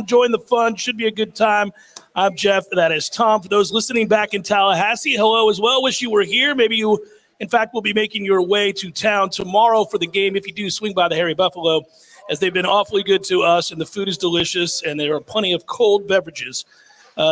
Join the fun. Should be a good time. I'm Jeff. That is Tom. For those listening back in Tallahassee, hello as well. Wish you were here. Maybe you, in fact, will be making your way to town tomorrow for the game if you do swing by the Harry Buffalo, as they've been awfully good to us, and the food is delicious, and there are plenty of cold beverages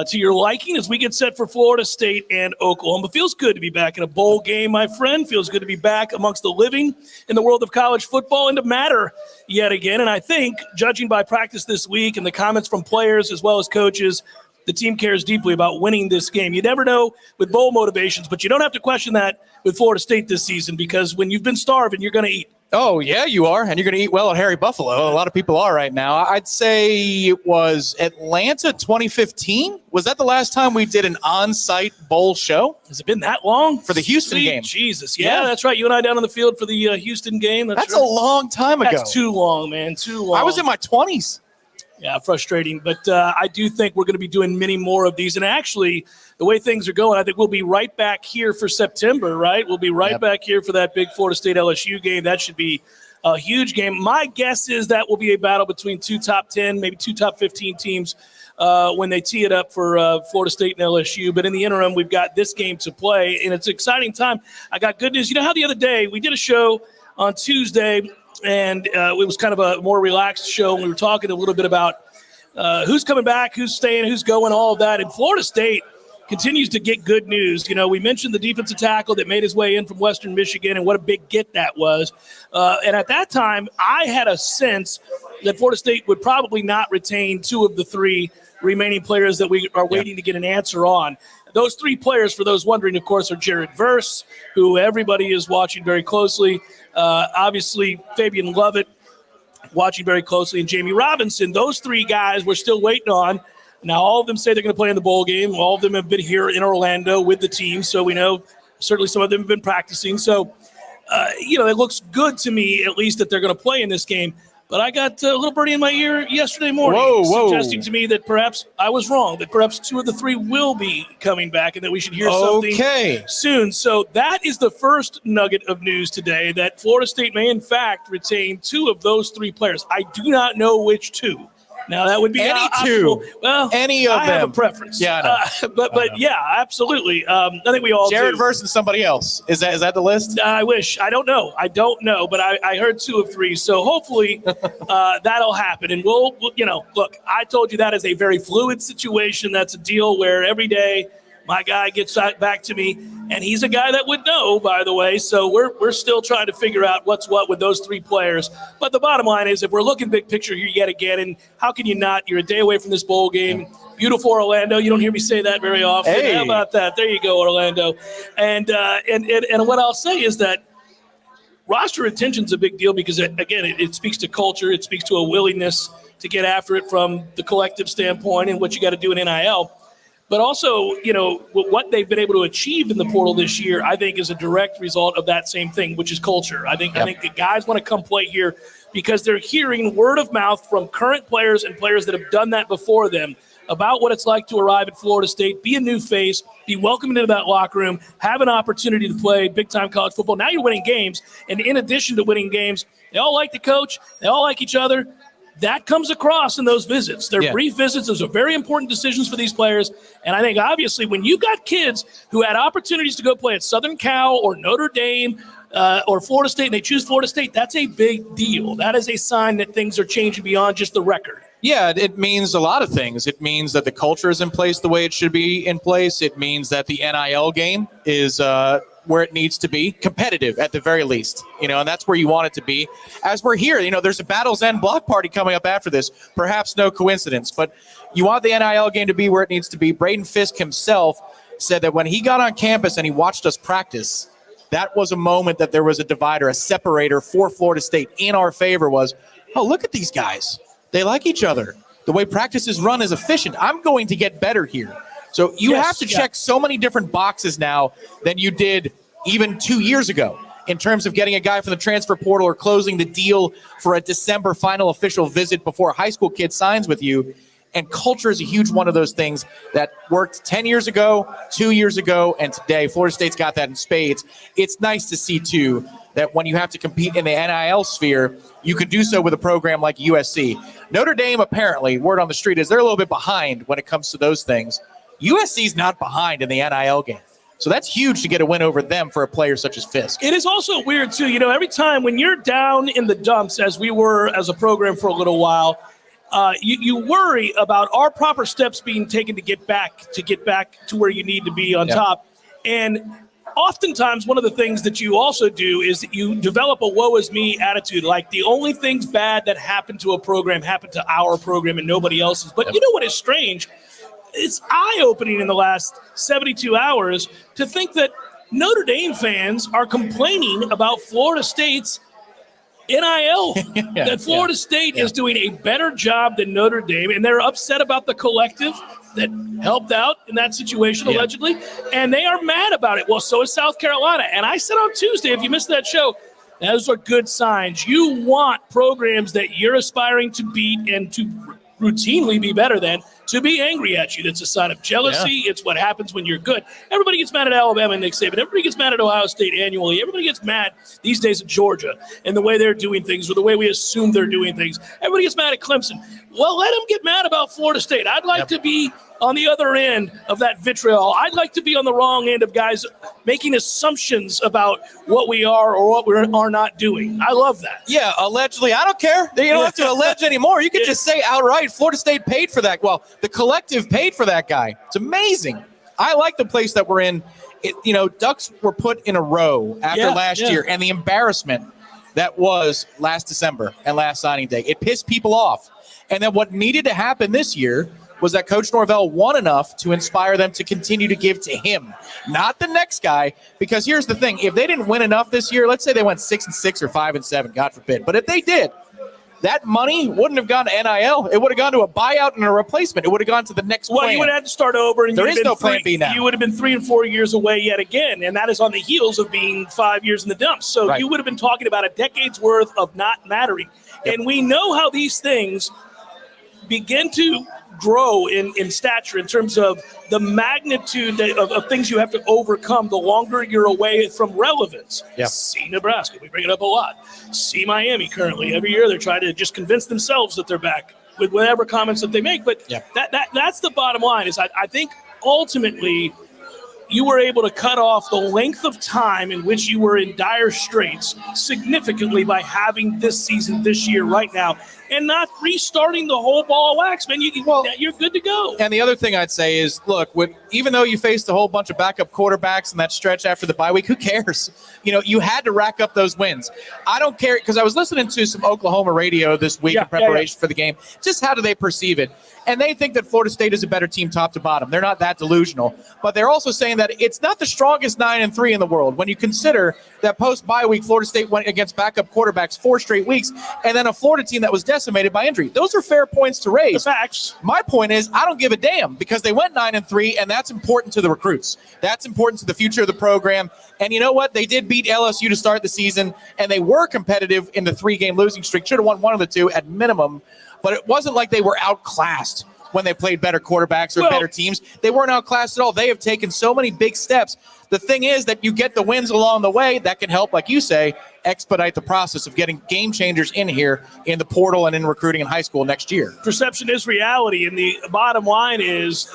to your liking as we get set for Florida State and Oklahoma. Feels good to be back in a bowl game, my friend. Feels good to be back amongst the living in the world of college football and to matter yet again. And I think, judging by practice this week and the comments from players as well as coaches, the team cares deeply about winning this game. You never know with bowl motivations, but you don't have to question that with Florida State this season, because when you've been starving, you're going to eat. Oh, yeah, you are. And you're going to eat well at Harry Buffalo. A lot of people are right now. I'd say it was Atlanta 2015. Was that the last time we did an on-site bowl show? Has it been that long? For the Houston Sweet game. Jesus. Yeah, that's right. You and I down on the field for the Houston game. That's right. A long time ago. That's too long, man. Too long. I was in my 20s. Yeah, frustrating. But I do think we're going to be doing many more of these. And actually, the way things are going, I think we'll be right back here for September, right? We'll be right back here for that big Florida State LSU game. That should be a huge game. My guess is that will be a battle between two top 10, maybe two top 15 teams when they tee it up for Florida State and LSU. But in the interim, we've got this game to play, and it's an exciting time. I got good news. You know how the other day we did a show on Tuesday, and it was kind of a more relaxed show, and we were talking a little bit about who's coming back, who's staying, who's going, all of that. And Florida State continues to get good news. You know, we mentioned the defensive tackle that made his way in from Western Michigan and what a big get that was. And at that time, I had a sense that Florida State would probably not retain two of the three remaining players that we are waiting to get an answer on. Those three players, for those wondering, of course, are Jared Verse, who everybody is watching very closely. Obviously, Fabian Lovett, watching very closely, and Jamie Robinson. Those three guys we're still waiting on. Now, all of them say they're going to play in the bowl game. All of them have been here in Orlando with the team, so we know certainly some of them have been practicing. So, it looks good to me, at least, that they're going to play in this game. But I got a little birdie in my ear yesterday morning suggesting to me that perhaps I was wrong, that perhaps two of the three will be coming back and that we should hear something soon. So that is the first nugget of news today, that Florida State may, in fact, retain two of those three players. I do not know which two. Now, that would be any two. Well, any of them. I have a preference. Yeah, but yeah, absolutely. I think we all Jared do. versus somebody else. Is that the list? I wish. I don't know, but I heard two of three. So hopefully that'll happen. And we'll, look, I told you that is a very fluid situation. That's a deal where every day my guy gets back to me, and he's a guy that would know, by the way. So we're still trying to figure out what's what with those three players. But the bottom line is, if we're looking big picture here yet again, and how can you not? You're a day away from this bowl game. Beautiful Orlando. You don't hear me say that very often. Hey. How about that? There you go, Orlando. And what I'll say is that roster retention is a big deal because, again, it speaks to culture. It speaks to a willingness to get after it from the collective standpoint and what you got to do in NIL. But also, what they've been able to achieve in the portal this year, I think, is a direct result of that same thing, which is culture. I think the guys want to come play here because they're hearing word of mouth from current players and players that have done that before them about what it's like to arrive at Florida State, be a new face, be welcomed into that locker room, have an opportunity to play big-time college football. Now you're winning games, and in addition to winning games, they all like the coach, they all like each other. That comes across in those visits. They're brief visits. Those are very important decisions for these players. And I think, obviously, when you've got kids who had opportunities to go play at Southern Cal or Notre Dame or Florida State, and they choose Florida State, that's a big deal. That is a sign that things are changing beyond just the record. Yeah, it means a lot of things. It means that the culture is in place the way it should be in place. It means that the NIL game is where it needs to be, competitive at the very least, and that's where you want it to be. As we're here, there's a Battle's End block party coming up after this. Perhaps no coincidence, but you want the NIL game to be where it needs to be. Braden Fisk himself said that when he got on campus and he watched us practice, that was a moment that there was a divider, a separator for Florida State in our favor was, oh, look at these guys. They like each other. The way practice is run is efficient. I'm going to get better here. So you have to check so many different boxes now than you did even 2 years ago in terms of getting a guy from the transfer portal or closing the deal for a December final official visit before a high school kid signs with you. And culture is a huge one of those things that worked 10 years ago, 2 years ago, and today. Florida State's got that in spades. It's nice to see, too, that when you have to compete in the NIL sphere, you can do so with a program like USC. Notre Dame, apparently, word on the street is they're a little bit behind when it comes to those things. USC's not behind in the NIL game. So that's huge to get a win over them for a player such as Fisk. It is also weird, too. Every time when you're down in the dumps, as we were as a program for a little while, you worry about our proper steps being taken to get back to where you need to be on top. And oftentimes, one of the things that you also do is that you develop a woe is me attitude. Like the only things bad that happen to a program happen to our program and nobody else's. But you know what is strange? It's eye-opening in the last 72 hours to think that Notre Dame fans are complaining about Florida State's NIL, that Florida State is doing a better job than Notre Dame, and they're upset about the collective that helped out in that situation, allegedly, and they are mad about it. Well, so is South Carolina. And I said on Tuesday, if you missed that show, those are good signs. You want programs that you're aspiring to beat and to routinely be better than to be angry at you. That's a sign of jealousy. It's what happens when you're good. Everybody gets mad at Alabama and Nick Saban. Everybody gets mad at Ohio State annually. Everybody gets mad these days at Georgia and the way they're doing things or the way we assume they're doing things. Everybody gets mad at Clemson. Well, let them get mad about Florida State. I'd like to be on the other end of that vitriol. I'd like to be on the wrong end of guys making assumptions about what we are or what we are not doing. I love that. Yeah, allegedly. I don't care. You don't have to allege anymore. You can just say outright, Florida State paid for that. Well, the collective paid for that guy. It's amazing. I like the place that we're in. Ducks were put in a row after last year, and the embarrassment that was last December and last signing day. It pissed people off. And then what needed to happen this year was that Coach Norvell won enough to inspire them to continue to give to him, not the next guy. Because here's the thing. If they didn't win enough this year, let's say they went 6-6 or 5-7, God forbid. But if they did, that money wouldn't have gone to NIL. It would have gone to a buyout and a replacement. It would have gone to the next plan. Well, you would have had to start over. And there is no plan B now. You would have been 3 and 4 years away yet again, and that is on the heels of being 5 years in the dumps. So you would have been talking about a decade's worth of not mattering. And we know how these things begin to grow in stature in terms of the magnitude of things you have to overcome the longer you're away from relevance. See Nebraska. We bring it up a lot. See Miami currently. Every year they're trying to just convince themselves that they're back with whatever comments that they make. But that's the bottom line is I think ultimately you were able to cut off the length of time in which you were in dire straits significantly by having this season this year right now and not restarting the whole ball of wax, man. You're good to go. And the other thing I'd say is, look, even though you faced a whole bunch of backup quarterbacks in that stretch after the bye week, who cares? You had to rack up those wins. I don't care because I was listening to some Oklahoma radio this week in preparation for the game. Just how do they perceive it? And they think that Florida State is a better team top to bottom. They're not that delusional. But they're also saying that it's not the strongest 9-3 in the world when you consider that post-bye week, Florida State went against backup quarterbacks 4 straight weeks, and then a Florida team that was decimated by injury. Those are fair points to raise. The facts. My point is I don't give a damn because they went 9-3, and that's important to the recruits. That's important to the future of the program. And you know what? They did beat LSU to start the season, and they were competitive in the 3-game losing streak. Should have won one of the 2 at minimum. But it wasn't like they were outclassed when they played better quarterbacks or better teams. They weren't outclassed at all. They have taken so many big steps. The thing is that you get the wins along the way. That can help, like you say, expedite the process of getting game changers in here in the portal and in recruiting in high school next year. Perception is reality, and the bottom line is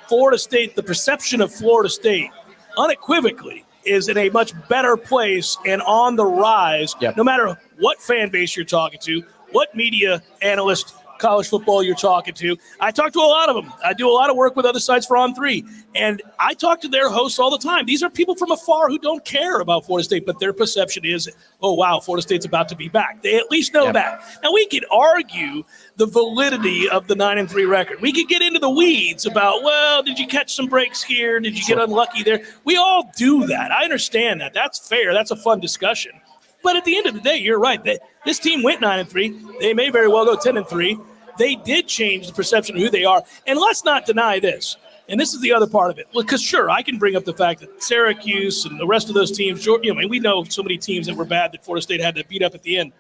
Florida State, the perception of Florida State unequivocally is in a much better place and on the rise, no matter what fan base you're talking to, what media analyst college football you're talking to. I talk to a lot of them. I do a lot of work with other sites for On3, and I talk to their hosts all the time. These are people from afar who don't care about Florida State, but their perception is, oh, wow, Florida State's about to be back. They at least know that. Now, we could argue the validity of the 9-3 record. We could get into the weeds about, well, did you catch some breaks here? Did you get unlucky there? We all do that. I understand that. That's fair. That's a fun discussion. But at the end of the day, you're right. This team went 9-3. They may very well go 10-3. They did change the perception of who they are. And let's not deny this. And this is the other part of it. Because, sure, I can bring up the fact that Syracuse and the rest of those teams, we know so many teams that were bad that Florida State had to beat up at the end.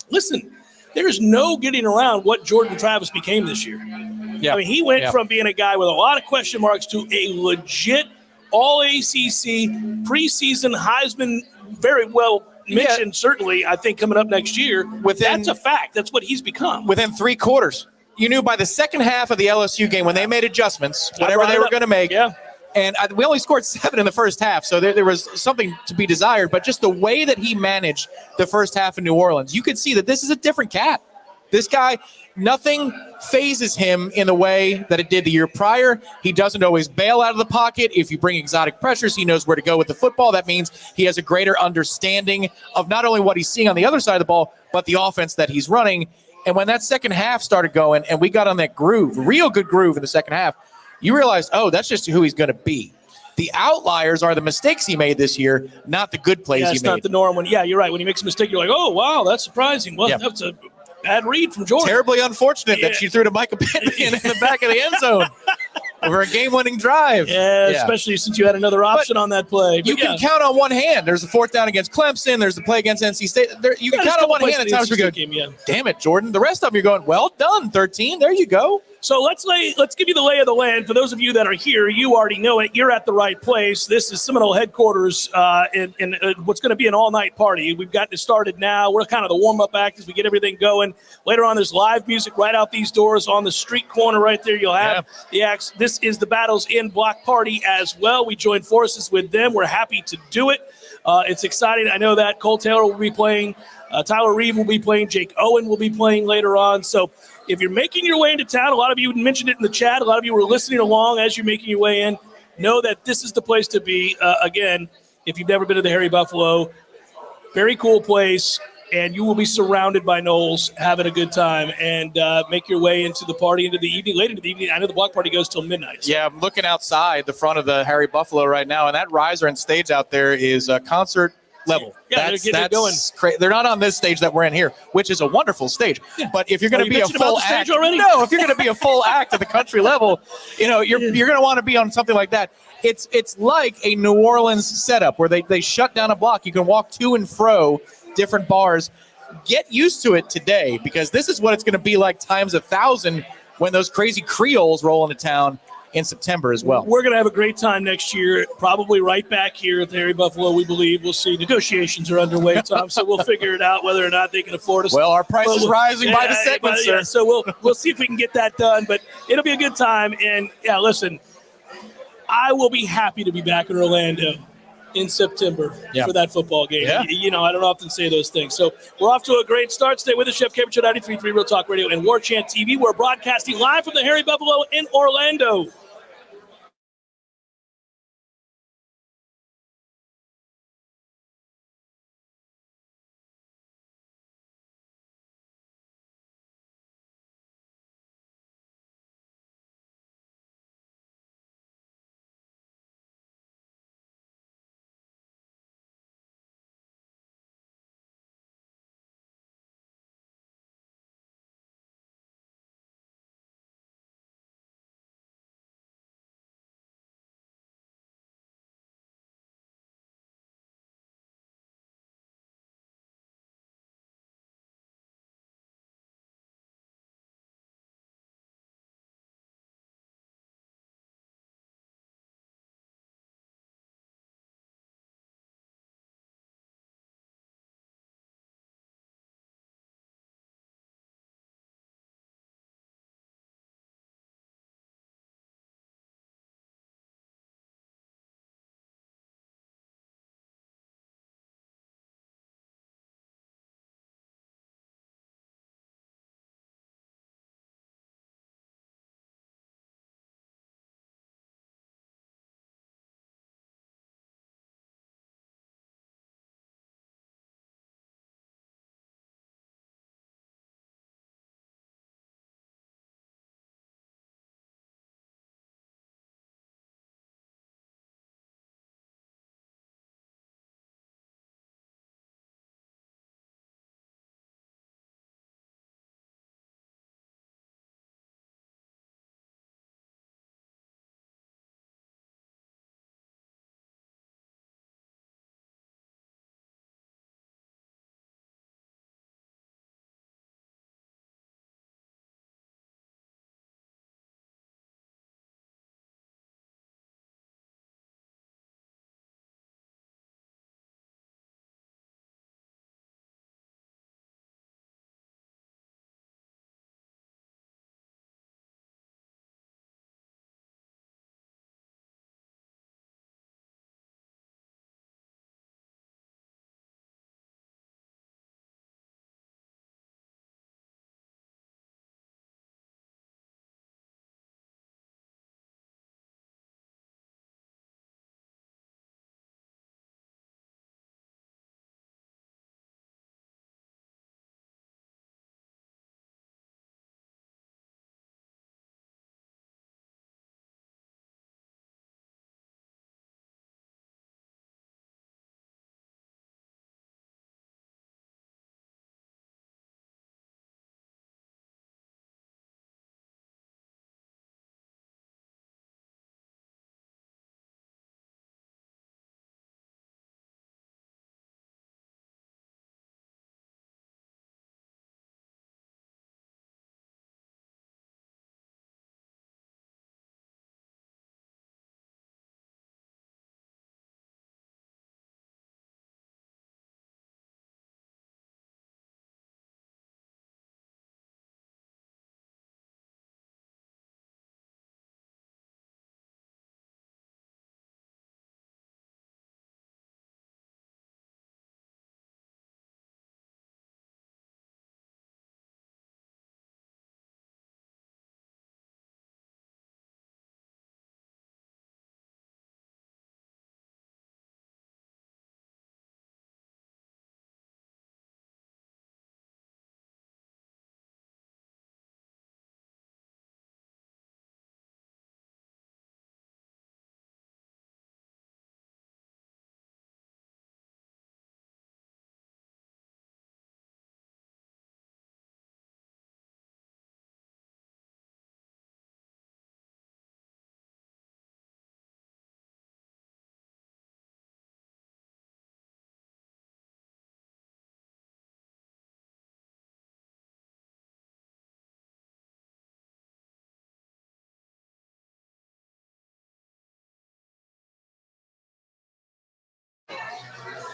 Listen, there's no getting around what Jordan Travis became this year. I mean, he went from being a guy with a lot of question marks to a legit all-ACC preseason Heisman, very well mention, certainly, I think coming up next year, that's a fact. That's what he's become. Within 3 quarters. You knew by the second half of the LSU game when they made adjustments, whatever they were going to make. Yeah. And we only scored 7 in the first half, so there was something to be desired. But just the way that he managed the first half in New Orleans, you could see that this is a different cat. This guy, nothing phases him in the way that it did the year prior. He doesn't always bail out of the pocket. If you bring exotic pressures, he knows where to go with the football. That means he has a greater understanding of not only what he's seeing on the other side of the ball, but the offense that he's running. And when that second half started going and we got on that groove, real good groove in the second half, you realize, oh, that's just who he's going to be. The outliers are the mistakes he made this year, not the good plays he made. It's not the norm. You're right. When he makes a mistake, you're like, oh, wow, that's surprising. Well, that's a bad read from Jordan. Terribly unfortunate that you threw to Micah Pittman in the back of the end zone over a game-winning drive. Yeah, especially since you had another option on that play. But you can count on one hand. There's the 4th down against Clemson. There's the play against NC State. You can count on one hand at times where you go, damn it, Jordan. The rest of them, you're going, well done, 13. There you go. So let's give you the lay of the land. For those of you that are here, you already know it. You're at the right place. This is Seminole headquarters in what's going to be an all-night party. We've gotten it started now. We're kind of the warm-up act as we get everything going. Later on, there's live music right out these doors on the street corner right there. You'll have the acts. This is the Battles in Block Party as well. We join forces with them. We're happy to do it. It's exciting. I know that Cole Taylor will be playing. Tyler Reeve will be playing. Jake Owen will be playing later on. So if you're making your way into town, a lot of you mentioned it in the chat. A lot of you were listening along as you're making your way in. Know that this is the place to be. Again, if you've never been to the Harry Buffalo, very cool place. And you will be surrounded by Noles having a good time and make your way into the party into the evening, late into the evening. I know the block party goes till midnight. So. Yeah, I'm looking outside the front of the Harry Buffalo right now, and that riser and stage out there is a concert level. Yeah, they're going. They're not on this stage that we're in here, which is a wonderful stage. Yeah. But if you're going to be a full act, if you're going to be a full act at the country level, you're going to want to be on something like that. It's like a New Orleans setup where they shut down a block. You can walk to and fro different bars. Get used to it today because this is what it's going to be like times 1,000 when those crazy Creoles roll into town in September as well. We're going to have a great time next year, probably right back here at the Harry Buffalo, we believe. We'll see. Negotiations are underway, Tom, so we'll figure it out whether or not they can afford us. Well, our price is rising by the segment, sir. Yeah, so we'll see if we can get that done, but it'll be a good time. And, listen, I will be happy to be back in Orlando in September for that football game. Yeah. I don't often say those things. So we're off to a great start. Stay with us, Chef Kevin Show 93.3 Real Talk Radio and Warchant TV. We're broadcasting live from the Harry Buffalo in Orlando.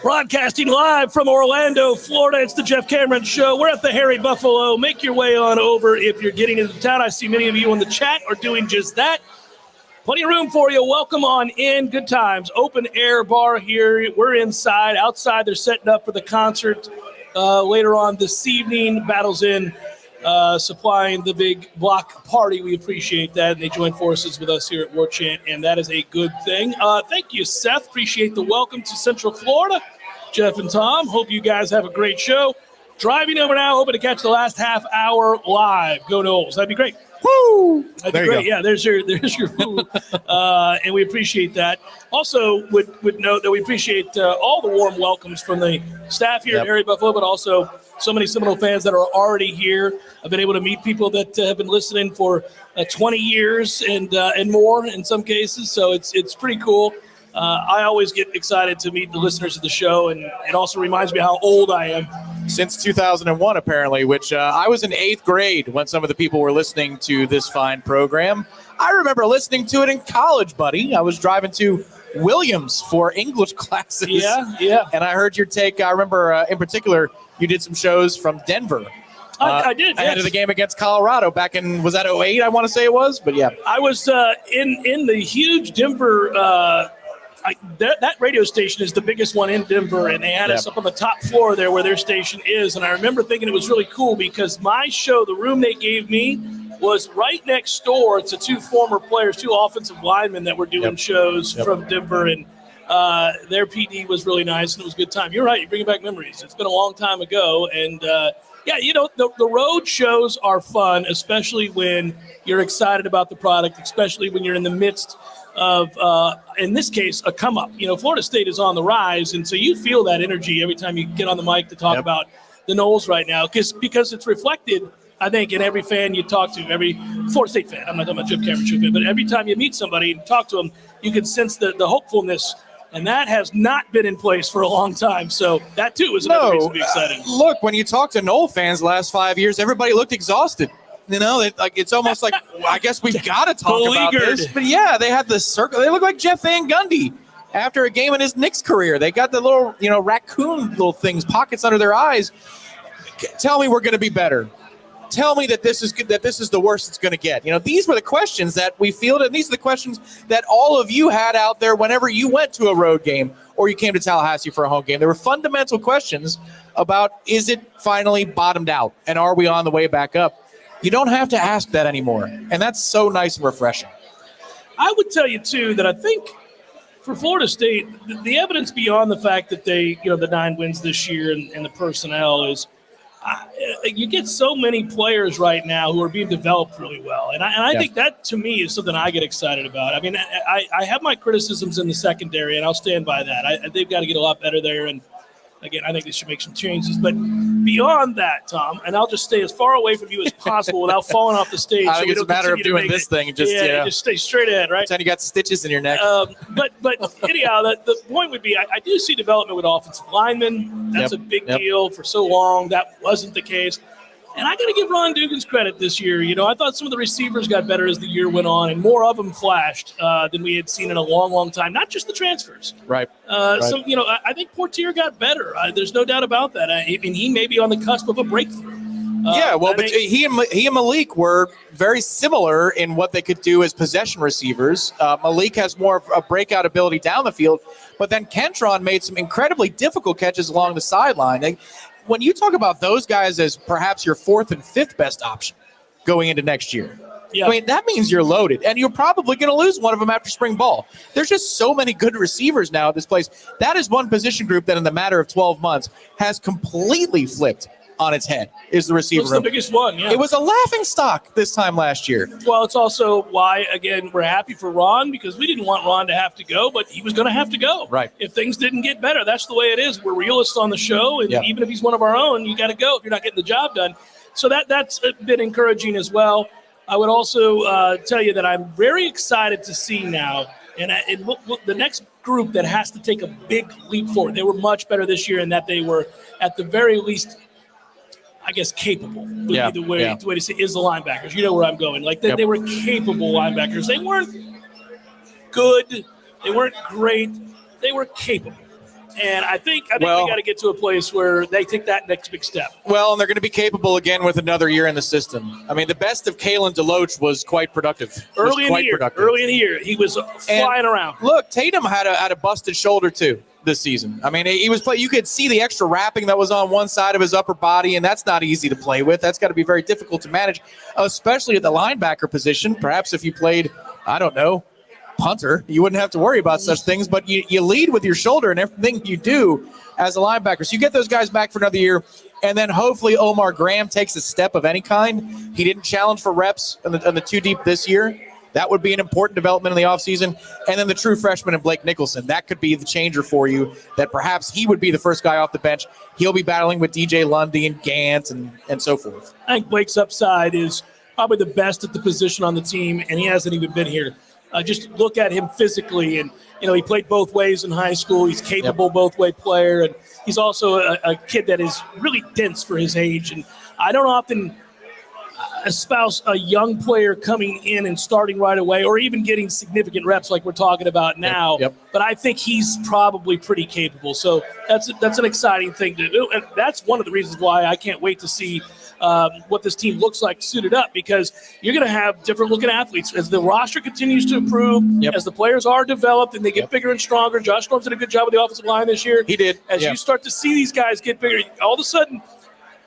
Broadcasting live from Orlando, Florida, it's the Jeff Cameron Show. We're at the Hairy Buffalo. Make your way on over if you're getting into town. I see many of you in the chat are doing just that. Plenty of room for you. Welcome on in. Good times. Open air bar here. We're inside. Outside, they're setting up for the concert later on this evening. Battles in supplying the big block party. We appreciate that. And they join forces with us here at Warchant, and that is a good thing. Thank you, Seth. Appreciate the welcome to Central Florida. Jeff and Tom, hope you guys have a great show. Driving over now, hoping to catch the last half hour live. Go Noles. That'd be great. Woo! That'd be great. Yeah, there's your woo. And we appreciate that. Also, would note that we appreciate all the warm welcomes from the staff here at Hairy Buffalo, but also so many Seminole fans that are already here. I've been able to meet people that have been listening for 20 years and more in some cases. So it's pretty cool. I always get excited to meet the listeners of the show, and it also reminds me how old I am. Since 2001, apparently, which I was in 8th grade when some of the people were listening to this fine program. I remember listening to it in college, buddy. I was driving to Williams for English classes. Yeah. And I heard your take. I remember, in particular, you did some shows from Denver. I did, ahead of the game against Colorado back in, was that 08, I want to say it was? But yeah. I was in the huge Denver that radio station is the biggest one in Denver, and they had us up on the top floor there where their station is. And I remember thinking it was really cool because my show, the room they gave me, was right next door to two former players, two offensive linemen that were doing shows from Denver. And their PD was really nice, and it was a good time. You're right. You're bringing back memories. It's been a long time ago. And, the road shows are fun, especially when you're excited about the product, especially when you're in the midst of, in this case, a come up. Florida State is on the rise, and so you feel that energy every time you get on the mic to talk about the Noles right now, because it's reflected, I think, in every fan you talk to, every Florida State fan. I'm not talking about Jeff Cameron Show fan, but every time you meet somebody and talk to them, you can sense the hopefulness, and that has not been in place for a long time. So that, too, is another reason to be excited. Look, when you talk to Nole fans the last 5 years, everybody looked exhausted. It's almost like, I guess we've got to talk about this. But yeah, they had the circle. They look like Jeff Van Gundy after a game in his Knicks career. They got the little, raccoon little things, pockets under their eyes. Tell me we're going to be better. Tell me that this is good, that this is the worst it's going to get. These were the questions that we fielded, and these are the questions that all of you had out there whenever you went to a road game or you came to Tallahassee for a home game. There were fundamental questions about, is it finally bottomed out, and are we on the way back up? You don't have to ask that anymore, and that's so nice and refreshing. I would tell you, too, that I think for Florida State, the evidence beyond the fact that they, the 9 wins this year and the personnel is you get so many players right now who are being developed really well. And I think that, to me, is something I get excited about. I mean, I have my criticisms in the secondary, and I'll stand by that. They've got to get a lot better there, and again, I think they should make some changes. But beyond that, Tom, and I'll just stay as far away from you as possible without falling off the stage. I think it's a matter of doing this thing. Just stay straight ahead, right? Pretend you got stitches in your neck. But anyhow, the point would be I do see development with offensive linemen. That's a big deal. For so long, that wasn't the case. And I got to give Ron Dugan's credit this year. I thought some of the receivers got better as the year went on, and more of them flashed than we had seen in a long, long time. Not just the transfers. Right. I think Portier got better. There's no doubt about that. He may be on the cusp of a breakthrough. But he and Malik were very similar in what they could do as possession receivers. Malik has more of a breakout ability down the field, but then Kentron made some incredibly difficult catches along the sideline. When you talk about those guys as perhaps your 4th and 5th best option going into next year, I mean, that means you're loaded, and you're probably going to lose one of them after spring ball. There's just so many good receivers now at this place. That is one position group that in the matter of 12 months has completely flipped on its head, is the receiver room. It's the biggest one, It was a laughingstock this time last year. Well, it's also why, again, we're happy for Ron, because we didn't want Ron to have to go, but he was going to have to go. Right. If things didn't get better, that's the way it is. We're realists on the show, and even if he's one of our own, you got to go if you're not getting the job done. So that's been encouraging as well. I would also tell you that I'm very excited to see now, and the next group that has to take a big leap forward. They were much better this year in that they were, at the very least, I guess, capable would be the way to say, is the linebackers. You know where I'm going. They were capable linebackers. They weren't good. They weren't great. They were capable. And I think we got to get to a place where they take that next big step. Well, and they're going to be capable again with another year in the system. I mean, the best of Kalen DeLoach was quite productive. Early in the year, he was flying around. Look, Tatum had a busted shoulder too this season. I mean, he was play. You could see the extra wrapping that was on one side of his upper body, and that's not easy to play with. That's got to be very difficult to manage, especially at the linebacker position. Perhaps if you played, I don't know, punter, you wouldn't have to worry about such things, but you lead with your shoulder and everything you do as a linebacker. So you get those guys back for another year, and then hopefully Omar Graham takes a step of any kind. He didn't challenge for reps on the two deep this year. That would be an important development in the offseason. And then the true freshman in Blake Nicholson, that could be the changer for you, that perhaps he would be the first guy off the bench. He'll be battling with DJ Lundy and Gant and so forth. I think Blake's upside is probably the best at the position on the team, and he hasn't even been here. Just look at him physically, and he played both ways in high school. He's capable both-way player, and he's also a kid that is really dense for his age. And I don't often espouse a young player coming in and starting right away, or even getting significant reps like we're talking about now. But I think he's probably pretty capable. So that's an exciting thing to do, and that's one of the reasons why I can't wait to see what this team looks like suited up, because you're going to have different looking athletes as the roster continues to improve, as the players are developed and they get bigger and stronger. Josh Norm's did a good job with the offensive line this year. He did. As you start to see these guys get bigger, all of a sudden,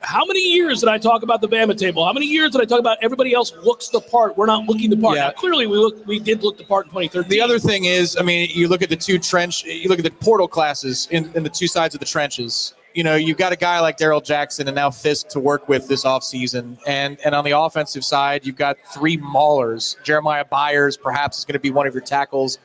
how many years did I talk about the Bama table? How many years did I talk about everybody else looks the part? We're not looking the part. Now, clearly, we did look the part in 2013. The other thing is, I mean, you look at you look at the portal classes in the two sides of the trenches. You've got a guy like Darrell Jackson and now Fisk to work with this offseason. And on the offensive side, you've got three maulers. Jeremiah Byers perhaps is going to be one of your tackles.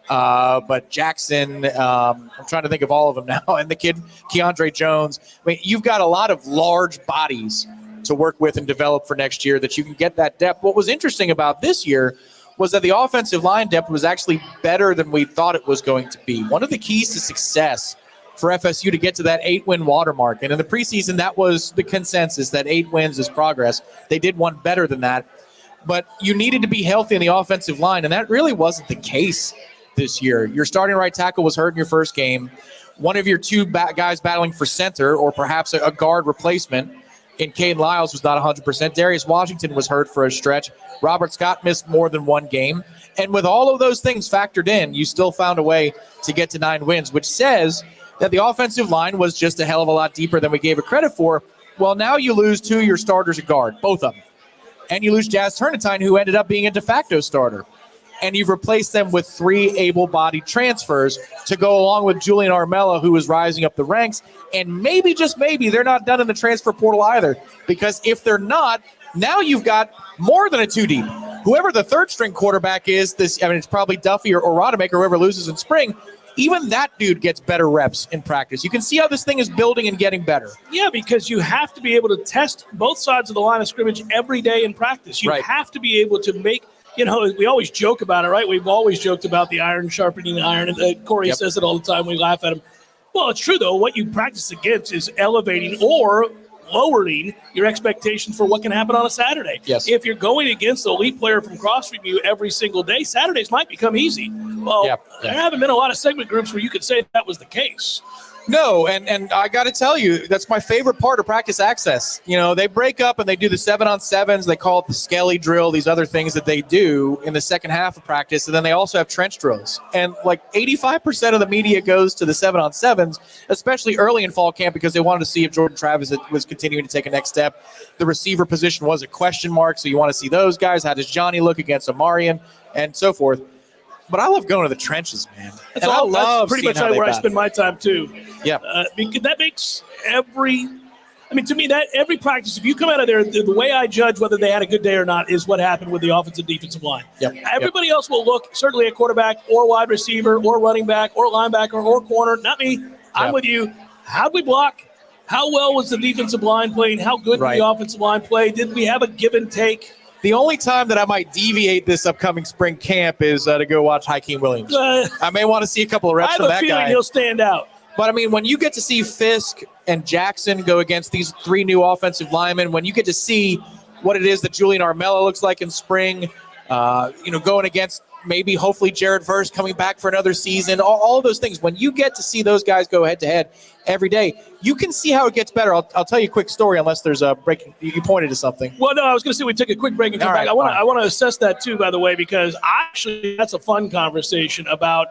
But Jackson, I'm trying to think of all of them now. And the kid, Keandre Jones. I mean, you've got a lot of large bodies to work with and develop for next year that you can get that depth. What was interesting about this year was that the offensive line depth was actually better than we thought it was going to be. One of the keys to success for FSU to get to that 8-win watermark. And in the preseason, that was the consensus, that 8 wins is progress. They did one better than that. But you needed to be healthy in the offensive line, and that really wasn't the case this year. Your starting right tackle was hurt in your first game. One of your two guys battling for center, or perhaps a guard replacement, in Caden Lyles was not 100%. Darius Washington was hurt for a stretch. Robert Scott missed more than one game. And with all of those things factored in, you still found a way to get to 9 wins, which says that the offensive line was just a hell of a lot deeper than we gave it credit for. Well, now you lose 2 of your starters at guard, both of them. And you lose Jazz Turnitine, who ended up being a de facto starter. And you've replaced them with 3 able-bodied transfers to go along with Julian Armella, who is rising up the ranks. And maybe, just maybe, they're not done in the transfer portal either. Because if they're not, now you've got more than a 2-deep. Whoever the third-string quarterback is, it's probably Duffy or Rodemaker, whoever loses in spring. Even that dude gets better reps in practice. You can see how this thing is building and getting better. Yeah, because you have to be able to test both sides of the line of scrimmage every day in practice. You have to be able to make, we always joke about it, right? We've always joked about the iron sharpening iron. And Corey says it all the time. We laugh at him. Well, it's true, though. What you practice against is elevating or lowering your expectations for what can happen on a Saturday. Yes. If you're going against the elite player from cross from you every single day, Saturdays might become easy. Well, there haven't been a lot of segment groups where you could say that was the case. No, and I got to tell you, that's my favorite part of practice access. They break up and they do the 7-on-7s. They call it the Skelly drill, these other things that they do in the second half of practice. And then they also have trench drills. And like 85% of the media goes to the 7-on-7s, especially early in fall camp, because they wanted to see if Jordan Travis was continuing to take a next step. The receiver position was a question mark, so you want to see those guys. How does Johnny look against Amarian and so forth? But I love going to the trenches, man. That's pretty much where I spend my time, too. Yeah. Because that makes to me, that every practice, if you come out of there, the way I judge whether they had a good day or not is what happened with the offensive defensive line. Everybody else will look certainly at quarterback or wide receiver or running back or linebacker or corner. Not me. I'm with you. How'd we block? How well was the defensive line playing? How good did the offensive line play? Did we have a give and take? The only time that I might deviate this upcoming spring camp is to go watch Hakeem Williams. I may want to see a couple of reps from that guy. I have a feeling he'll stand out. But, when you get to see Fisk and Jackson go against these 3 new offensive linemen, when you get to see what it is that Julian Armella looks like in spring, Going against maybe hopefully Jared Verse coming back for another season, all of those things. When you get to see those guys go head to head every day, you can see how it gets better. I'll tell you a quick story unless there's a break. You pointed to something. Well, no, I was going to say we took a quick break and come back. I want to assess that too, by the way, because actually that's a fun conversation about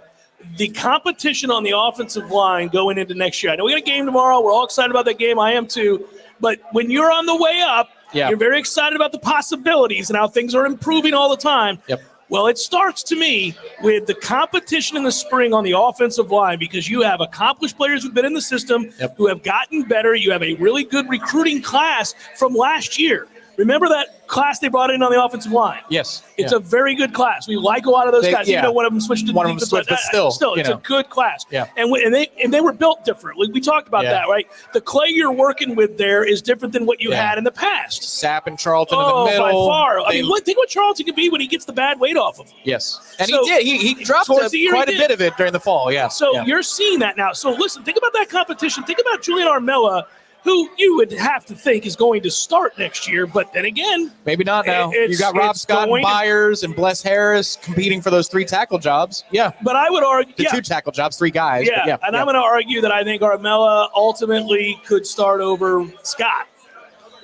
the competition on the offensive line going into next year. I know we got a game tomorrow. We're all excited about that game. I am too. But when you're on the way up, you're very excited about the possibilities and how things are improving all the time. Yep. Well, it starts to me with the competition in the spring on the offensive line because you have accomplished players who've been in the system, who have gotten better. You have a really good recruiting class from last year. Remember that class they brought in on the offensive line? Yes. It's a very good class. We like a lot of those guys. Yeah. Even though one of them switched to one of them switched, but still it's a good class. Yeah. And they were built differently. We talked about that, right? The clay you're working with there is different than what you had in the past. Sapp and Charlton in the middle. By far. Think what Charlton can be when he gets the bad weight off of him. Yes. And he did. He dropped quite a bit of it during the fall. Yeah. So you're seeing that now. So listen, think about that competition. Think about Julian Armella, who you would have to think is going to start next year. But then again, maybe not now. You got Rob Scott and Byers and Bless Harris competing for those 3 tackle jobs. Yeah. But I would argue. The 2 tackle jobs, 3 guys. Yeah. I'm going to argue that I think Armella ultimately could start over Scott.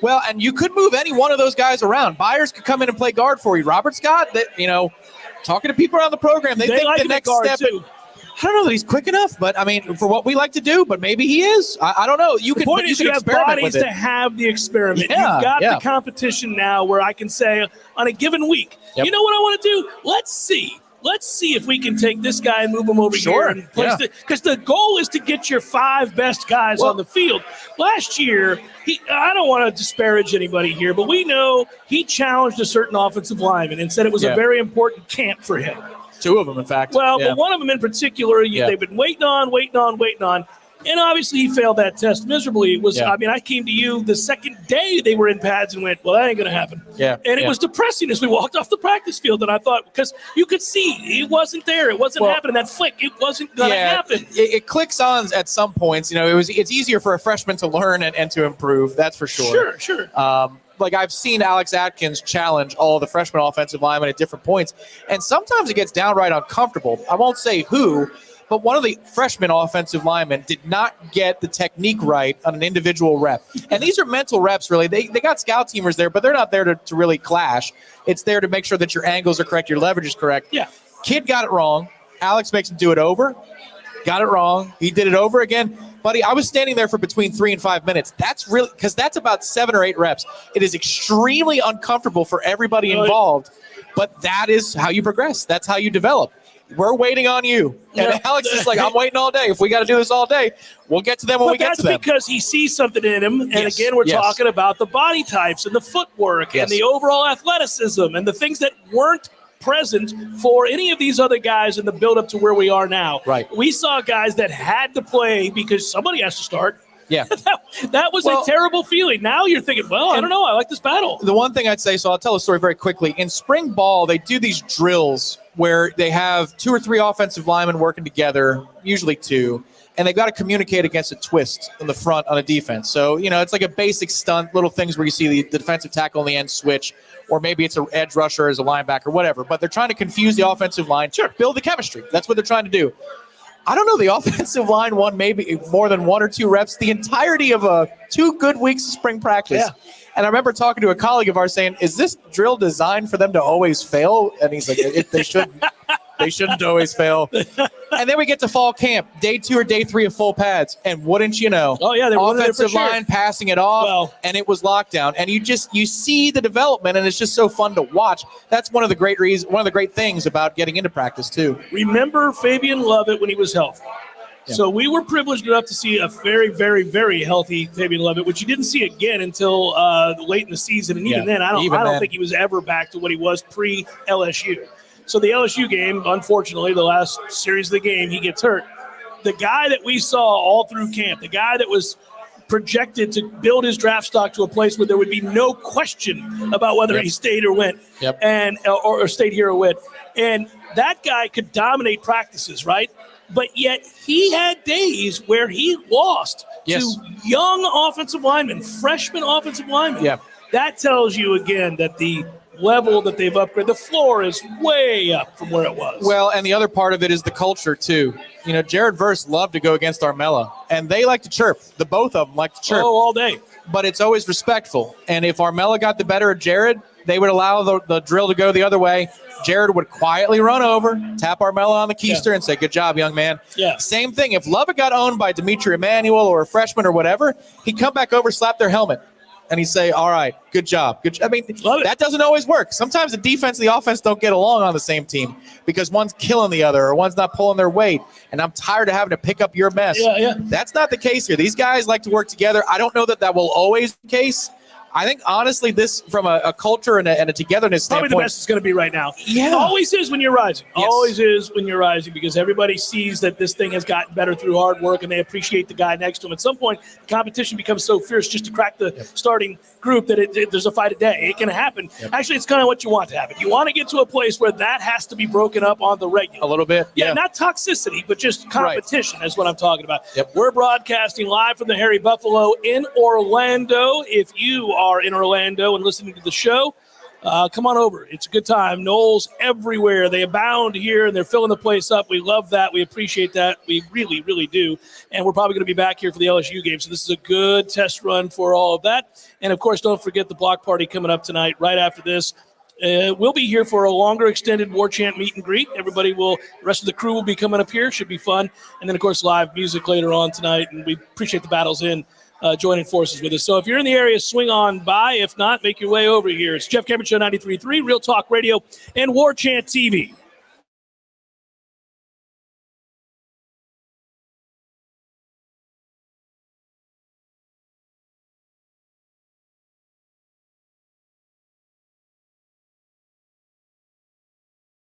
Well, and you could move any one of those guys around. Byers could come in and play guard for you. Robert Scott, talking to people around the program, they think like the next guard step. Too. I don't know that he's quick enough, but I mean, for what we like to do, but maybe he is. I don't know. The point is you have bodies to have the experiment. Yeah, You've got the competition now where I can say on a given week, you know what I want to do? Let's see if we can take this guy and move him over here. And place because the goal is to get your 5 best guys on the field. Last year, I don't want to disparage anybody here, but we know he challenged a certain offensive lineman and said it was a very important camp for him. 2 of them, in fact. Well, but one of them in particular, they've been waiting on. And obviously he failed that test miserably. It was, I came to you the second day they were in pads and went, well, that ain't going to happen. Yeah. And it was depressing as we walked off the practice field. And I thought, because you could see it wasn't there. It wasn't happening. That flick, it wasn't going to happen. It clicks on at some points. It's easier for a freshman to learn and to improve. That's for sure. Sure. I've seen Alex Atkins challenge all the freshman offensive linemen at different points. And sometimes it gets downright uncomfortable. I won't say who, but one of the freshman offensive linemen did not get the technique right on an individual rep. And these are mental reps, really. They got scout teamers there, but they're not there to really clash. It's there to make sure that your angles are correct, your leverage is correct. Yeah. Kid got it wrong. Alex makes him do it over. Got it wrong. He did it over again. Buddy, I was standing there for between 3 and 5 minutes. That's really, because that's about 7 or 8 reps. It is extremely uncomfortable for everybody involved, but that is how you progress. That's how you develop. We're waiting on you. And Alex is like, I'm waiting all day. If we got to do this all day, we'll get to them when we get to them. That's because he sees something in him. And again, we're talking about the body types and the footwork and the overall athleticism and the things that weren't present for any of these other guys in the build-up to where we are now. Right. We saw guys that had to play because somebody has to start. Yeah. that was a terrible feeling. Now you're thinking, well, I don't know. I like this battle. The one thing I'd say, so I'll tell a story very quickly. In spring ball, they do these drills where they have 2 or 3 offensive linemen working together, usually 2, and they've got to communicate against a twist in the front on a defense. So, it's like a basic stunt, little things where you see the defensive tackle on the end switch, or maybe it's an edge rusher as a linebacker, whatever. But they're trying to confuse the offensive line. Sure, build the chemistry. That's what they're trying to do. I don't know, the offensive line won maybe more than 1 or 2 reps the entirety of 2 good weeks of spring practice. Yeah. And I remember talking to a colleague of ours saying, is this drill designed for them to always fail? And he's like, they shouldn't. They shouldn't always fail. And then we get to fall camp, day 2 or day 3 of full pads. And wouldn't you know? Oh, yeah. They offensive line passing it off, and it was lockdown. And you see the development, and it's just so fun to watch. That's one of the great things about getting into practice, too. Remember Fabian Lovett when he was healthy. Yeah. So we were privileged enough to see a very, very, very healthy Fabian Lovett, which you didn't see again until late in the season. And even then, I don't think he was ever back to what he was pre-LSU. So the LSU game, unfortunately, the last series of the game, he gets hurt. The guy that we saw all through camp, the guy that was projected to build his draft stock to a place where there would be no question about whether he stayed or went, and or stayed here or went. And that guy could dominate practices, right? But yet he had days where he lost to young offensive linemen, freshman offensive linemen. Yeah. That tells you, again, that the level that they've upgraded. The floor is way up from where it was. Well, and the other part of it is the culture, too. You know, Jared Verse loved to go against Armella, and they like to chirp. The both of them like to chirp. Oh, all day. But it's always respectful. And if Armella got the better of Jared, they would allow the drill to go the other way. Jared would quietly run over, tap Armella on the keister, and say, good job, young man. Yeah. Same thing. If Lubbock got owned by Dimitri Emanuel or a freshman or whatever, he'd come back over, slap their helmet, and he'd say, all right, good job. I mean, that doesn't always work. Sometimes the defense and the offense don't get along on the same team because one's killing the other or one's not pulling their weight, and I'm tired of having to pick up your mess. Yeah. That's not the case here. These guys like to work together. I don't know that will always be the case. I think, honestly, this from a culture and a togetherness standpoint. Probably the best it's going to be right now. Yeah. It always is when you're rising. Yes. Always is when you're rising because everybody sees that this thing has gotten better through hard work and they appreciate the guy next to them. At some point, the competition becomes so fierce just to crack the starting group that there's a fight a day. It can happen. Yep. Actually, it's kind of what you want to happen. You want to get to a place where that has to be broken up on the regular. A little bit. Yeah, not toxicity, but just competition is what I'm talking about. Yep. We're broadcasting live from the Harry Buffalo in Orlando. If you are in Orlando and listening to the show, come on over. It's a good time. Noles everywhere. They abound here, and they're filling the place up. We love that. We appreciate that. We really, really do. And we're probably going to be back here for the LSU game, so this is a good test run for all of that. And, of course, don't forget the block party coming up tonight right after this. We'll be here for a longer extended Warchant meet and greet. The rest of the crew will be coming up here. Should be fun. And then, of course, live music later on tonight. And we appreciate the battles in joining forces with us. So if you're in the area, swing on by. If not, make your way over here. It's Jeff Cameron Show 93.3, Real Talk Radio, and Warchant TV.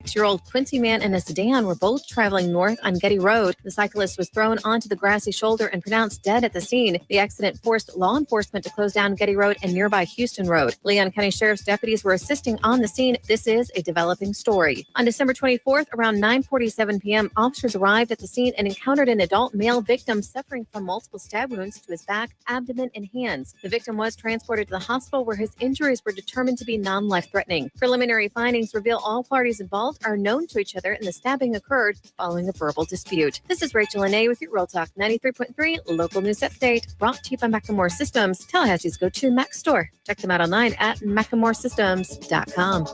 Six-year-old Quincy man and a sedan were both traveling north on Getty Road. The cyclist was thrown onto the grassy shoulder and pronounced dead at the scene. The accident forced law enforcement to close down Getty Road and nearby Houston Road. Leon County Sheriff's deputies were assisting on the scene. This is a developing story. On December 24th, around 9:47 p.m., officers arrived at the scene and encountered an adult male victim suffering from multiple stab wounds to his back, abdomen, and hands. The victim was transported to the hospital where his injuries were determined to be non-life-threatening. Preliminary findings reveal all parties involved are known to each other and the stabbing occurred following a verbal dispute. This is Rachel Lene with your Real Talk 93.3 local news update, brought to you by Macklemore Systems, Tallahassee's go-to Mac store. Check them out online at MacklemoreSystems.com.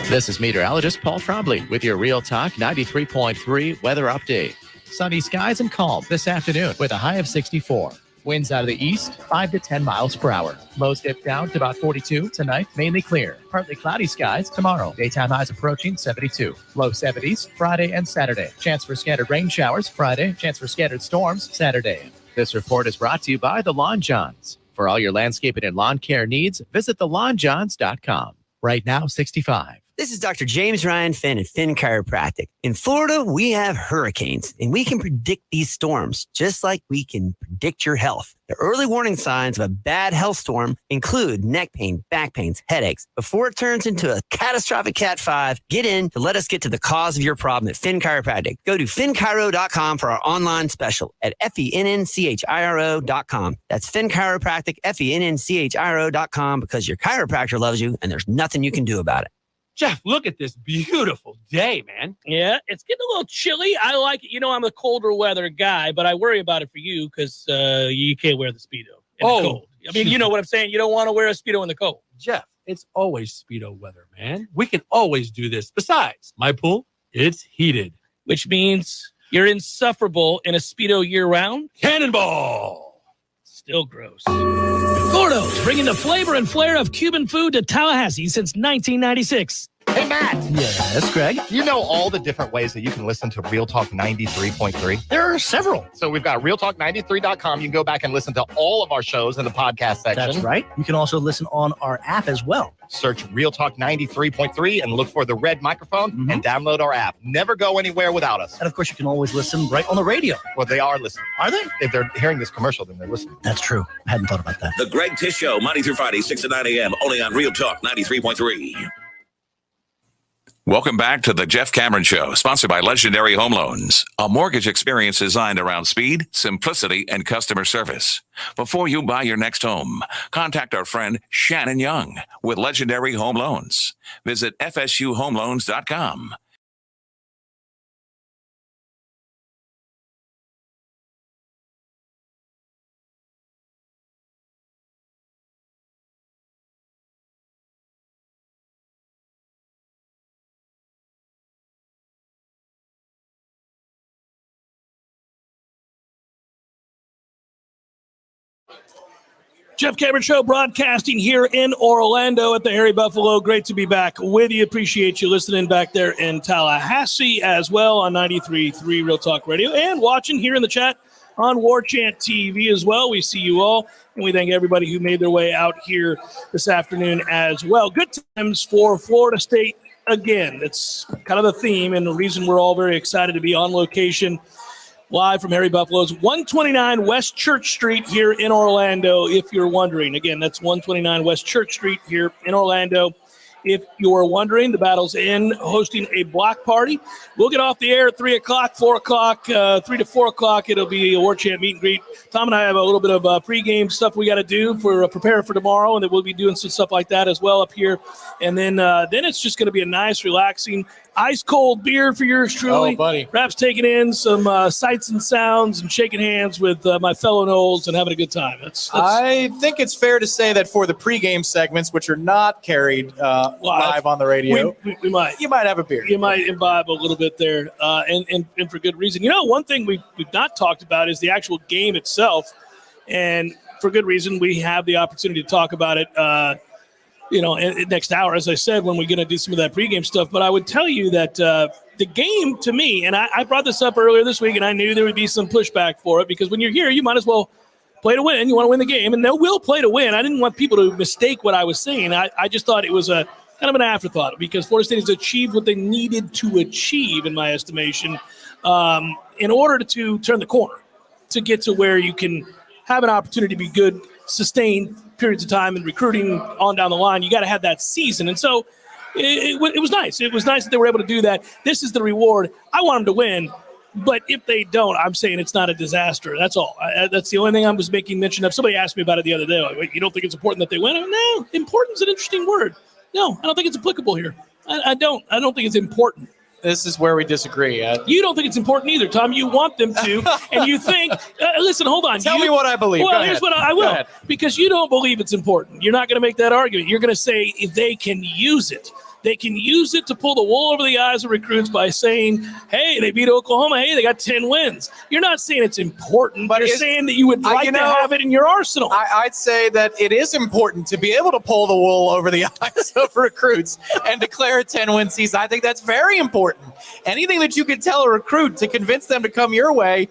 This is meteorologist Paul Trombley with your Real Talk 93.3 weather update. Sunny skies and calm this afternoon with a high of 64. Winds out of the east, 5 to 10 miles per hour. Lows dip down to about 42 tonight, mainly clear. Partly cloudy skies tomorrow. Daytime highs approaching 72. Low 70s Friday and Saturday. Chance for scattered rain showers Friday. Chance for scattered storms Saturday. This report is brought to you by The Lawn Johns. For all your landscaping and lawn care needs, visit thelawnjohns.com. Right now, 65. This is Dr. James Ryan Finn at Finn Chiropractic. In Florida, we have hurricanes, and we can predict these storms, just like we can predict your health. The early warning signs of a bad health storm include neck pain, back pains, headaches. Before it turns into a catastrophic Cat 5, get in to let us get to the cause of your problem at Finn Chiropractic. Go to finnchiro.com for our online special at FENNCHIRO.com. That's Finn Chiropractic, FENNCHIRO.com, because your chiropractor loves you, and there's nothing you can do about it. Jeff, look at this beautiful day, man. Yeah, it's getting a little chilly. I like it. You know, I'm a colder weather guy, but I worry about it for you because you can't wear the Speedo in the cold. I mean, you know what I'm saying? You don't want to wear a Speedo in the cold. Jeff, it's always Speedo weather, man. We can always do this. Besides, my pool, it's heated. Which means you're insufferable in a Speedo year-round? Cannonball! Still gross. Gordo's, bringing the flavor and flair of Cuban food to Tallahassee since 1996. Hey, Matt. Yes, Greg? You know all the different ways that you can listen to Real Talk 93.3? There are several. So we've got realtalk93.com. You can go back and listen to all of our shows in the podcast section. That's right. You can also listen on our app as well. Search Real Talk 93.3 and look for the red microphone and download our app. Never go anywhere without us. And, of course, you can always listen right on the radio. Well, they are listening. Are they? If they're hearing this commercial, then they're listening. That's true. I hadn't thought about that. The Greg Tish Show, Monday through Friday, 6 to 9 a.m., only on Real Talk 93.3. Welcome back to the Jeff Cameron Show, sponsored by Legendary Home Loans, a mortgage experience designed around speed, simplicity, and customer service. Before you buy your next home, contact our friend Shannon Young with Legendary Home Loans. Visit FSUHomeLoans.com. Jeff Cameron Show broadcasting here in Orlando at the Harry Buffalo. Great to be back with you. Appreciate you listening back there in Tallahassee as well on 93.3 Real Talk Radio and watching here in the chat on Warchant TV as well. We see you all, and we thank everybody who made their way out here this afternoon as well. Good times for Florida State again. It's kind of the theme and the reason we're all very excited to be on location live from Harry Buffalo's 129 West Church Street here in Orlando, if you're wondering. Again, that's 129 West Church Street here in Orlando. If you're wondering, the Battle's in hosting a block party. We'll get off the air at 3 o'clock, 4 o'clock, 3 to 4 o'clock. It'll be a Warchant meet and greet. Tom and I have a little bit of pregame stuff we got to do for prepare for tomorrow, and then we'll be doing some stuff like that as well up here. And then it's just going to be a nice, relaxing, ice-cold beer for yours truly. Oh, buddy. Perhaps taking in some sights and sounds and shaking hands with my fellow Noles and having a good time. That's I think it's fair to say that for the pregame segments, which are not carried live on the radio, we might. You might have a beer. You might imbibe a little bit there, and for good reason. You know, one thing we've not talked about is the actual game itself, and for good reason. We have the opportunity to talk about it next hour, as I said, when we're going to do some of that pregame stuff. But I would tell you that the game, to me, and I brought this up earlier this week, and I knew there would be some pushback for it, because when you're here, you might as well play to win. You want to win the game, and they will play to win. I didn't want people to mistake what I was saying. I just thought it was a kind of an afterthought, because Florida State has achieved what they needed to achieve, in my estimation, in order to turn the corner, to get to where you can have an opportunity to be good, sustained periods of time and recruiting on down the line. You got to have that season. And so it was nice. It was nice that they were able to do that. This is the reward. I want them to win, but if they don't, I'm saying it's not a disaster. That's all. That's the only thing I was making mention of. Somebody asked me about it the other day. Like, wait, you don't think it's important that they win? No, important's an interesting word. No, I don't think it's applicable here. I don't think it's important. This is where we disagree. You don't think it's important either, Tom. You want them to, and you think, listen, hold on. Tell me what I believe. Well, here's what I will. Because you don't believe it's important. You're not going to make that argument. You're going to say they can use it. They can use it to pull the wool over the eyes of recruits by saying, hey, they beat Oklahoma. Hey, they got 10 wins. You're not saying it's important, but you're saying that you would like to have it in your arsenal. I'd say that it is important to be able to pull the wool over the eyes of recruits and declare a 10-win season. I think that's very important. Anything that you can tell a recruit to convince them to come your way,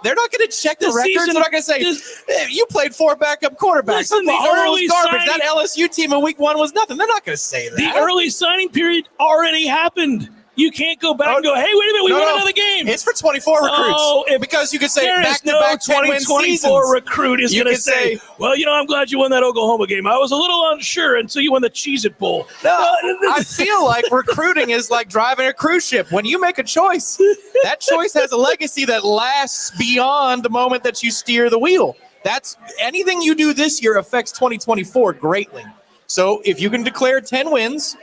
they're not going to check the records. They're not going to say, hey, you played 4 backup quarterbacks. Listen, the early garbage. That LSU team in week 1 was nothing. They're not going to say that. The early signing period already happened. You can't go back and go, hey, wait a minute, we won another game. It's for 24 recruits. Because you could say back-to-back 10-win seasons. 2024 recruit is going to say, well, I'm glad you won that Oklahoma game. I was a little unsure until you won the Cheez-It Bowl. No, I feel like recruiting is like driving a cruise ship. When you make a choice, that choice has a legacy that lasts beyond the moment that you steer the wheel. That's anything you do this year affects 2024 greatly. So if you can declare 10 wins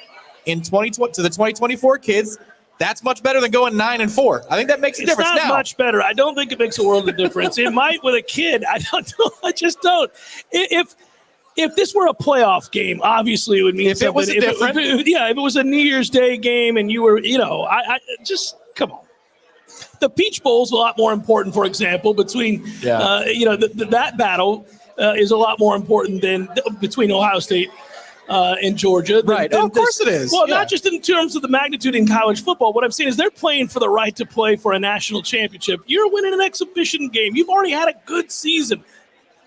in 2020 to the 2024 kids, that's much better than going 9-4. I think that makes a difference. It's not much better. I don't think it makes a world of difference. It might with a kid. I don't know. I just don't. If this were a playoff game, obviously it would mean something. It was different. If it was a New Year's Day game and you were, I just come on. The Peach Bowl is a lot more important, for example, between that battle is a lot more important than between Ohio State in Georgia. Right. Of course it is. Well, not just in terms of the magnitude in college football. What I'm saying is they're playing for the right to play for a national championship. You're winning an exhibition game. You've already had a good season.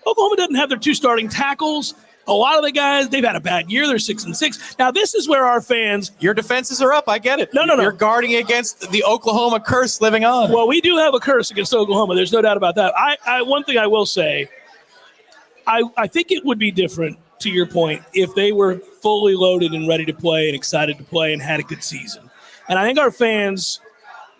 Oklahoma doesn't have their 2 starting tackles. A lot of the guys, they've had a bad year. They're 6-6. Now, this is where our fans... Your defenses are up. I get it. No. You're guarding against the Oklahoma curse living on. Well, we do have a curse against Oklahoma. There's no doubt about that. One thing I will say, I think it would be different, to your point, if they were fully loaded and ready to play and excited to play and had a good season. And I think our fans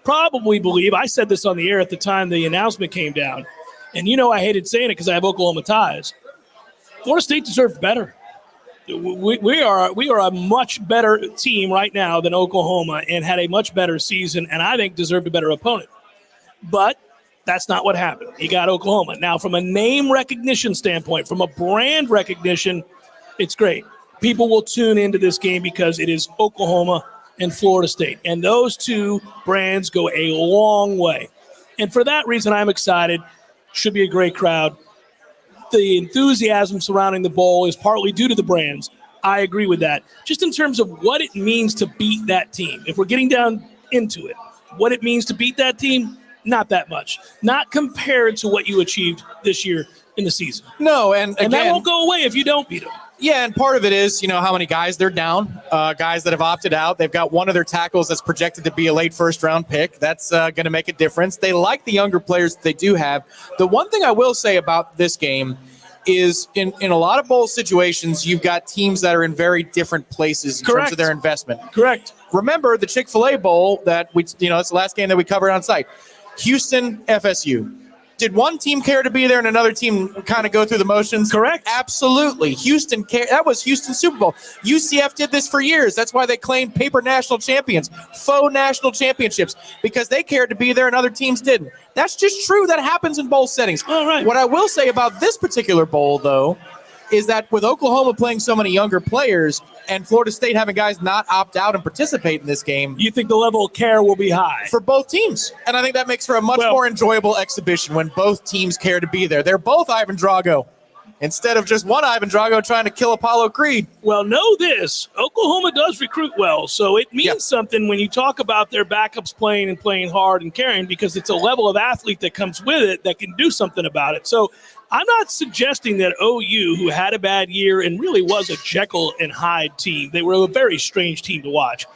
probably believe, I said this on the air at the time the announcement came down, and I hated saying it because I have Oklahoma ties. Florida State deserved better. We are a much better team right now than Oklahoma and had a much better season, and I think deserved a better opponent. But that's not what happened. You got Oklahoma. Now, from a name recognition standpoint, from a brand recognition, it's great. People will tune into this game because it is Oklahoma and Florida State. And those two brands go a long way. And for that reason, I'm excited. Should be a great crowd. The enthusiasm surrounding the bowl is partly due to the brands. I agree with that. Just in terms of what it means to beat that team. If we're getting down into it, what it means to beat that team, not that much. Not compared to what you achieved this year in the season. No, and again, that won't go away if you don't beat them. Yeah, and part of it is, how many guys they're down, guys that have opted out. They've got one of their tackles that's projected to be a late first-round pick. That's going to make a difference. They like the younger players that they do have. The one thing I will say about this game is in a lot of bowl situations, you've got teams that are in very different places in terms of their investment. Correct. Remember the Chick-fil-A Bowl that it's the last game that we covered on site. Houston, FSU. Did one team care to be there and another team kind of go through the motions? Correct. Absolutely. Houston cared. That was Houston's Super Bowl. UCF did this for years. That's why they claimed paper national champions, faux national championships, because they cared to be there and other teams didn't. That's just true. That happens in bowl settings. All right. What I will say about this particular bowl, though, is that with Oklahoma playing so many younger players and Florida State having guys not opt out and participate in this game, you think the level of care will be high for both teams. And I think that makes for a much more enjoyable exhibition when both teams care to be there. They're both Ivan Drago instead of just one Ivan Drago trying to kill Apollo Creed. Well, know this, Oklahoma does recruit well, so it means something when you talk about their backups playing and playing hard and caring, because it's a level of athlete that comes with it that can do something about it. So I'm not suggesting that OU, who had a bad year and really was a Jekyll and Hyde team, they were a very strange team to watch.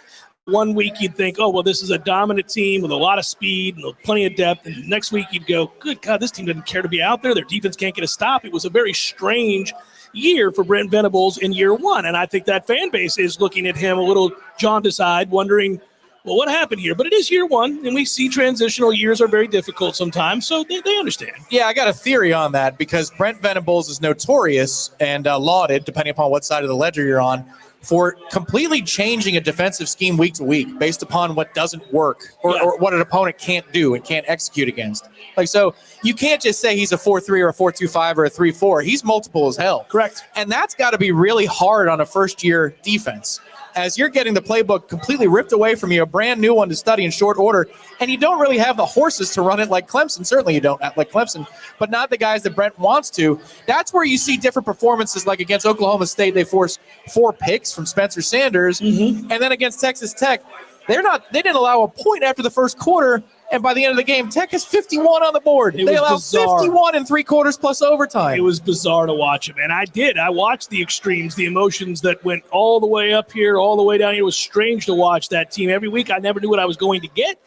One week you'd think, oh, well, this is a dominant team with a lot of speed and plenty of depth. And next week you'd go, good God, this team doesn't care to be out there. Their defense can't get a stop. It was a very strange year for Brent Venables in year one. And I think that fan base is looking at him a little jaundiced-eyed, wondering, well, what happened here? But it is year one, and we see transitional years are very difficult sometimes, so they understand. Yeah, I got a theory on that because Brent Venables is notorious and lauded, depending upon what side of the ledger you're on, for completely changing a defensive scheme week to week based upon what doesn't work or what an opponent can't do and can't execute against. So you can't just say he's a 4-3 or a 4-2-5 or a 3-4. He's multiple as hell. Correct. And that's got to be really hard on a first-year defense. As you're getting the playbook completely ripped away from you, a brand new one to study in short order, and you don't really have the horses to run it like Clemson. Certainly you don't like Clemson, but not the guys that Brent wants to. That's where you see different performances, like against Oklahoma State, they forced 4 picks from Spencer Sanders, and then against Texas Tech, they didn't allow a point after the first quarter, and by the end of the game, Tech has 51 on the board. They allowed 51 in 3 quarters plus overtime. It was bizarre to watch him. And I watched the extremes, the emotions that went all the way up here, all the way down here. It was strange to watch that team. Every week, I never knew what I was going to get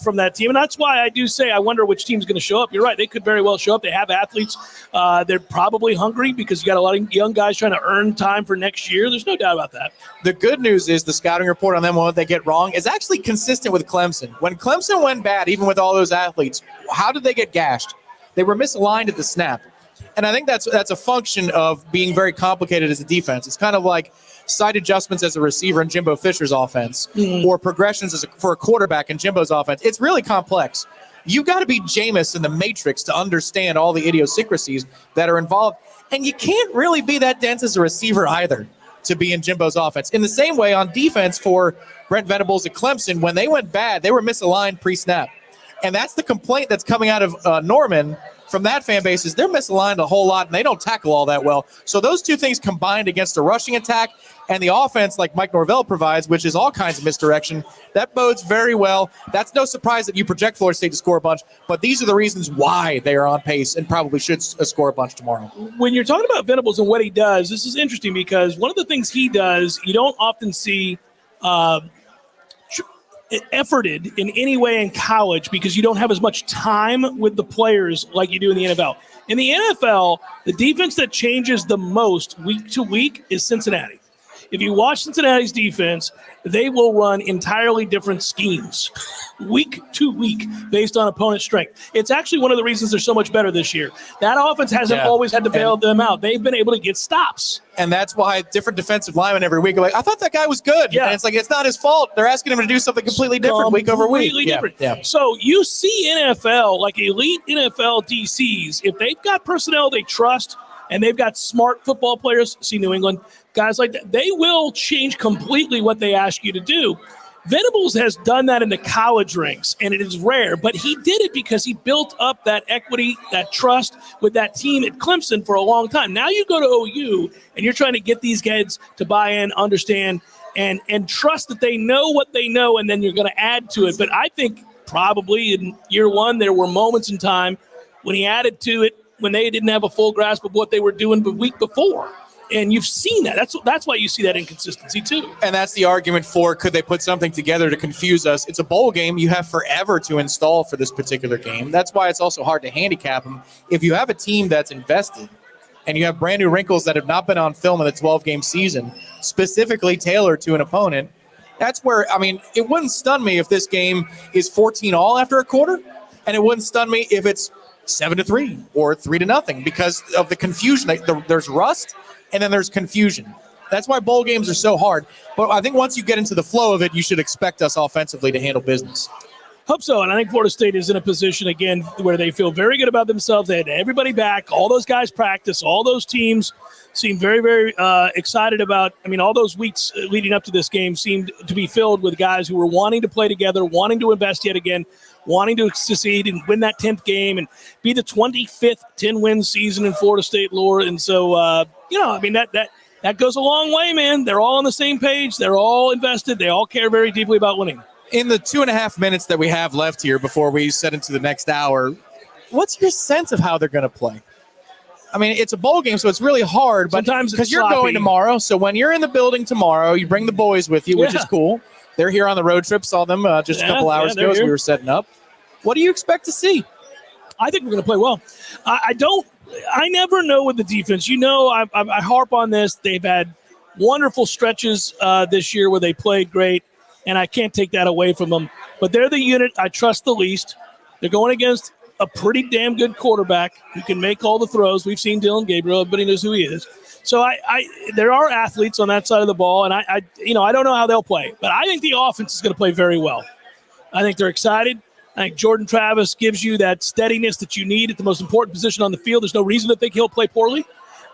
from that team. And that's why I do say I wonder which team's going to show up. You're right. They could very well show up. They have athletes. They're probably hungry because you got a lot of young guys trying to earn time for next year. There's no doubt about that. The good news is the scouting report on them, what they get wrong, is actually consistent with Clemson. When Clemson went bad, even with all those athletes, how did they get gashed? They were misaligned at the snap. And I think that's a function of being very complicated as a defense. It's kind of like side adjustments as a receiver in Jimbo Fisher's offense or progressions for a quarterback in Jimbo's offense. It's really complex. You got to be Jameis in the matrix to understand all the idiosyncrasies that are involved. And you can't really be that dense as a receiver either to be in Jimbo's offense. In the same way on defense for Brent Venables at Clemson, when they went bad, they were misaligned pre-snap. And that's the complaint that's coming out of Norman from that fan base is they're misaligned a whole lot and they don't tackle all that well. So those two things combined against a rushing attack and the offense like Mike Norvell provides, which is all kinds of misdirection, that bodes very well. That's no surprise that you project Florida State to score a bunch, but these are the reasons why they are on pace and probably should score a bunch tomorrow. When you're talking about Venables and what he does, this is interesting because one of the things he does, you don't often see efforted in any way in college because you don't have as much time with the players like you do in the NFL. In the NFL, the defense that changes the most week to week is Cincinnati. if you watch Cincinnati's defense, they will run entirely different schemes week to week based on opponent strength. It's actually one of the reasons they're so much better this year. That offense hasn't always had to bail them out. They've been able to get stops. And that's why different defensive linemen every week are like, I thought that guy was good. Yeah. And it's like, it's not his fault. They're asking him to do something completely different week over week. Completely different. So you see NFL, like elite NFL DCs, if they've got personnel they trust and they've got smart football players, see New England, guys like that, they will change completely what they ask you to do. Venables has done that in the college ranks, and it is rare, but he did it because he built up that equity, that trust with that team at Clemson for a long time. Now you go to OU, and you're trying to get these guys to buy in, understand, and trust that they know what they know, and then you're going to add to it. But I think probably in year one there were moments in time when he added to it when they didn't have a full grasp of what they were doing the week before. And you've seen that. That's why you see that inconsistency, too. And that's the argument for could they put something together to confuse us? It's a bowl game. You have forever to install for this particular game. That's why it's also hard to handicap them. If you have a team that's invested and you have brand new wrinkles that have not been on film in the 12-game season, specifically tailored to an opponent, that's where, I mean, it wouldn't stun me if this game is 14-all after a quarter, and it wouldn't stun me if it's 7-3 or 3-0 because of the confusion. There's rust. And then there's confusion. That's why bowl games are so hard. But I think once you get into the flow of it, you should expect us offensively to handle business. Hope so. And I think Florida State is in a position, again, where they feel very good about themselves. They had everybody back. All those guys practice. All those teams seem very, very excited about, all those weeks leading up to this game seemed to be filled with guys who were wanting to play together, wanting to invest yet again, wanting to succeed and win that 10th game and be the 25th 10-win season in Florida State lore. And so, that goes a long way, man. They're all on the same page. They're all invested. They all care very deeply about winning. In the 2.5 minutes that we have left here before we set into the next hour, what's your sense of how they're going to play? It's a bowl game, so it's really hard. But sometimes because you're going tomorrow, so when you're in the building tomorrow, you bring the boys with you, which is cool. They're here on the road trip. Saw them just a couple hours ago as we were setting up. What do you expect to see? I think we're going to play well. I never know with the defense. I harp on this. They've had wonderful stretches this year where they played great, and I can't take that away from them. But they're the unit I trust the least. They're going against a pretty damn good quarterback who can make all the throws. We've seen Dylan Gabriel. Everybody knows who he is. So there are athletes on that side of the ball, and I don't know how they'll play. But I think the offense is going to play very well. I think they're excited. I think Jordan Travis gives you that steadiness that you need at the most important position on the field. There's no reason to think he'll play poorly.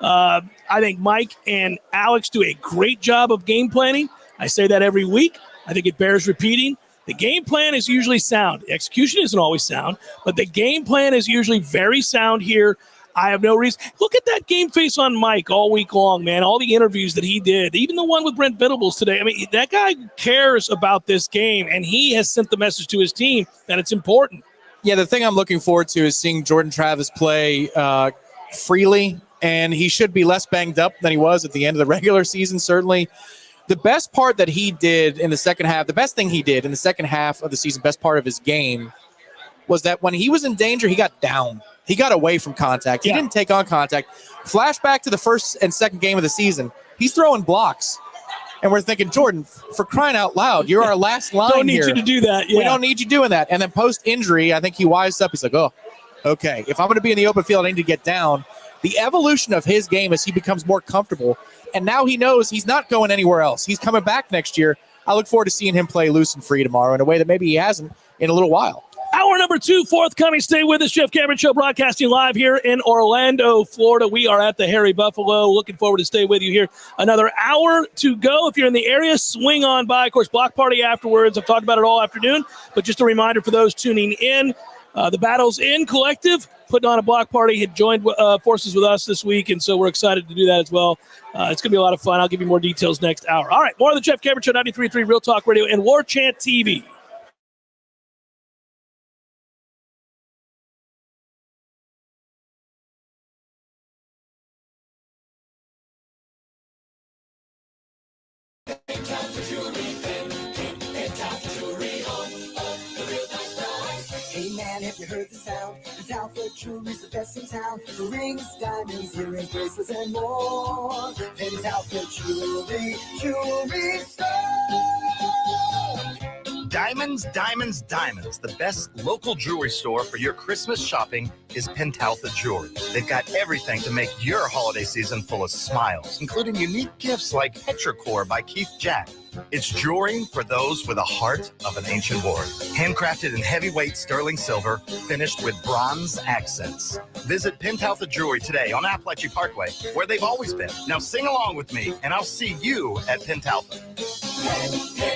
I think Mike and Alex do a great job of game planning. I say that every week. I think it bears repeating. The game plan is usually sound. The execution isn't always sound, but the game plan is usually very sound here. I have no reason. Look at that game face on Mike all week long, man. All the interviews that he did, even the one with Brent Venables today. That guy cares about this game, and he has sent the message to his team that it's important. Yeah, the thing I'm looking forward to is seeing Jordan Travis play freely, and he should be less banged up than he was at the end of the regular season, certainly. The best part that he did in the second half, the best thing he did in the second half of the season, best part of his game, was that when he was in danger, he got down. He got away from contact. He didn't take on contact. Flashback to the first and second game of the season. He's throwing blocks. And we're thinking, Jordan, for crying out loud, you're our last line Don't need here. you to do that. Yeah. We don't need you doing that. And then post-injury, I think he wised up. He's like, oh, okay. If I'm going to be in the open field, I need to get down. The evolution of his game as he becomes more comfortable. And now he knows he's not going anywhere else. He's coming back next year. I look forward to seeing him play loose and free tomorrow in a way that maybe he hasn't in a little while. Hour number 2, forthcoming. Stay with us. Jeff Cameron Show broadcasting live here in Orlando, Florida. We are at the Harry Buffalo. Looking forward to stay with you here. Another hour to go. If you're in the area, swing on by. Of course, block party afterwards. I've talked about it all afternoon. But just a reminder for those tuning in, the Battles In Collective putting on a block party had joined forces with us this week, and so we're excited to do that as well. It's going to be a lot of fun. I'll give you more details next hour. All right, more of the Jeff Cameron Show, 93.3 Real Talk Radio and Warchant TV. Hey man, Man, have you heard the sound? Pentalpha Jewelry's the best in town. For rings, diamonds, earrings, bracelets, and more. Pentalpha Jewelry Store. Diamonds, diamonds, diamonds. The best local jewelry store for your Christmas shopping is Pentalpha Jewelry. They've got everything to make your holiday season full of smiles, including unique gifts like Petrichor by Keith Jack. It's jewelry for those with a heart of an ancient warrior. Handcrafted in heavyweight sterling silver, finished with bronze accents. Visit Pentalpha Jewelry today on Appalachia Parkway, where they've always been. Now sing along with me, and I'll see you at Pentalpha.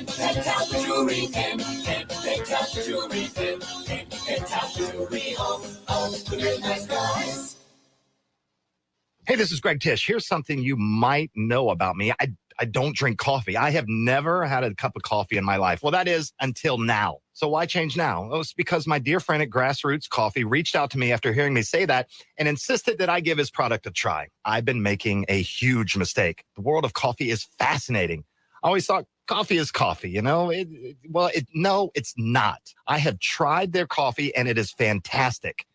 Pentalpha Jewelry, Pentalpha Jewelry, Pentalpha Jewelry, the real nice guys. Hey, this is Greg Tish. Here's something you might know about me. I don't drink coffee. I have never had a cup of coffee in my life. Well, that is until now. So why change now? Well, it's because my dear friend at Grassroots Coffee reached out to me after hearing me say that and insisted that I give his product a try. I've been making a huge mistake. The world of coffee is fascinating. I always thought coffee is coffee, you know? No, it's not. I have tried their coffee and it is fantastic.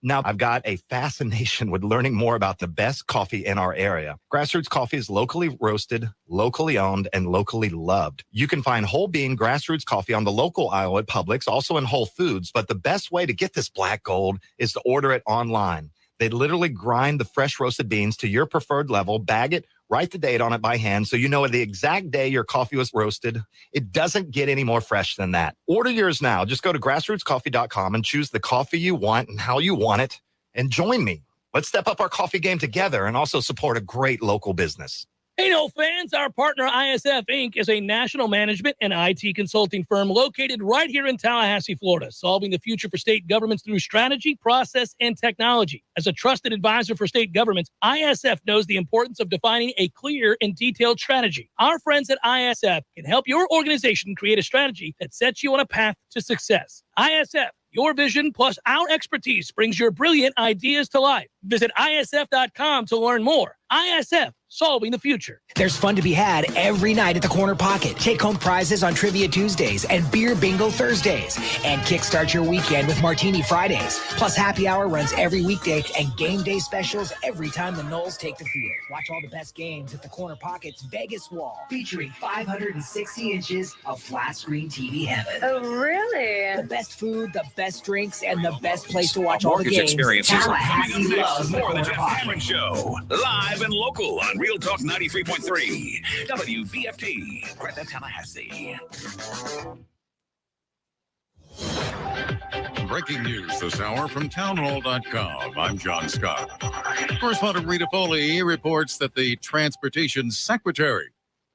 Now, I've got a fascination with learning more about the best coffee in our area. Grassroots Coffee is locally roasted, locally owned, and locally loved. You can find whole bean Grassroots Coffee on the local aisle at Publix, also in Whole Foods, but the best way to get this black gold is to order it online. They literally grind the fresh roasted beans to your preferred level, bag it, write the date on it by hand so you know the exact day your coffee was roasted. It doesn't get any more fresh than that. Order yours now. Just go to grassrootscoffee.com and choose the coffee you want and how you want it, and join me. Let's step up our coffee game together and also support a great local business. Hey, no fans, our partner ISF Inc. is a national management and IT consulting firm located right here in Tallahassee, Florida, solving the future for state governments through strategy, process, and technology. As a trusted advisor for state governments, ISF knows the importance of defining a clear and detailed strategy. Our friends at ISF can help your organization create a strategy that sets you on a path to success. ISF, your vision plus our expertise brings your brilliant ideas to life. Visit ISF.com to learn more. ISF, solving the future. There's fun to be had every night at the Corner Pocket. Take home prizes on Trivia Tuesdays and Beer Bingo Thursdays. And kickstart your weekend with Martini Fridays. Plus, happy hour runs every weekday and game day specials every time the Noles take the field. Watch all the best games at the Corner Pocket's Vegas Wall, featuring 560 inches of flat screen TV heaven. Oh, really? The best food, the best drinks, and the best place to watch all the Mortgage games. experiences. Tallahassee loves the More than Corner Jeff Pocket. Cameron Show. Live and local on Real Talk 93.3. WVFT. Greta, Tallahassee. Breaking news this hour from townhall.com. I'm John Scott. Correspondent Rita Foley reports that the Transportation Secretary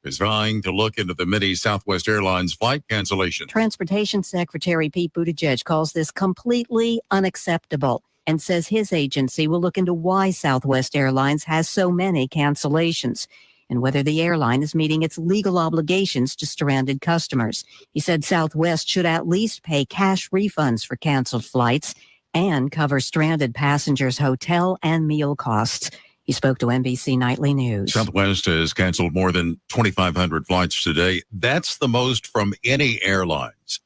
is vying to look into the many Southwest Airlines flight cancellations. Transportation Secretary Pete Buttigieg calls this completely unacceptable and says his agency will look into why Southwest Airlines has so many cancellations and whether the airline is meeting its legal obligations to stranded customers. He said Southwest should at least pay cash refunds for canceled flights and cover stranded passengers' hotel and meal costs. He spoke to NBC Nightly News. Southwest has canceled more than 2,500 flights today. That's the most from any airlines.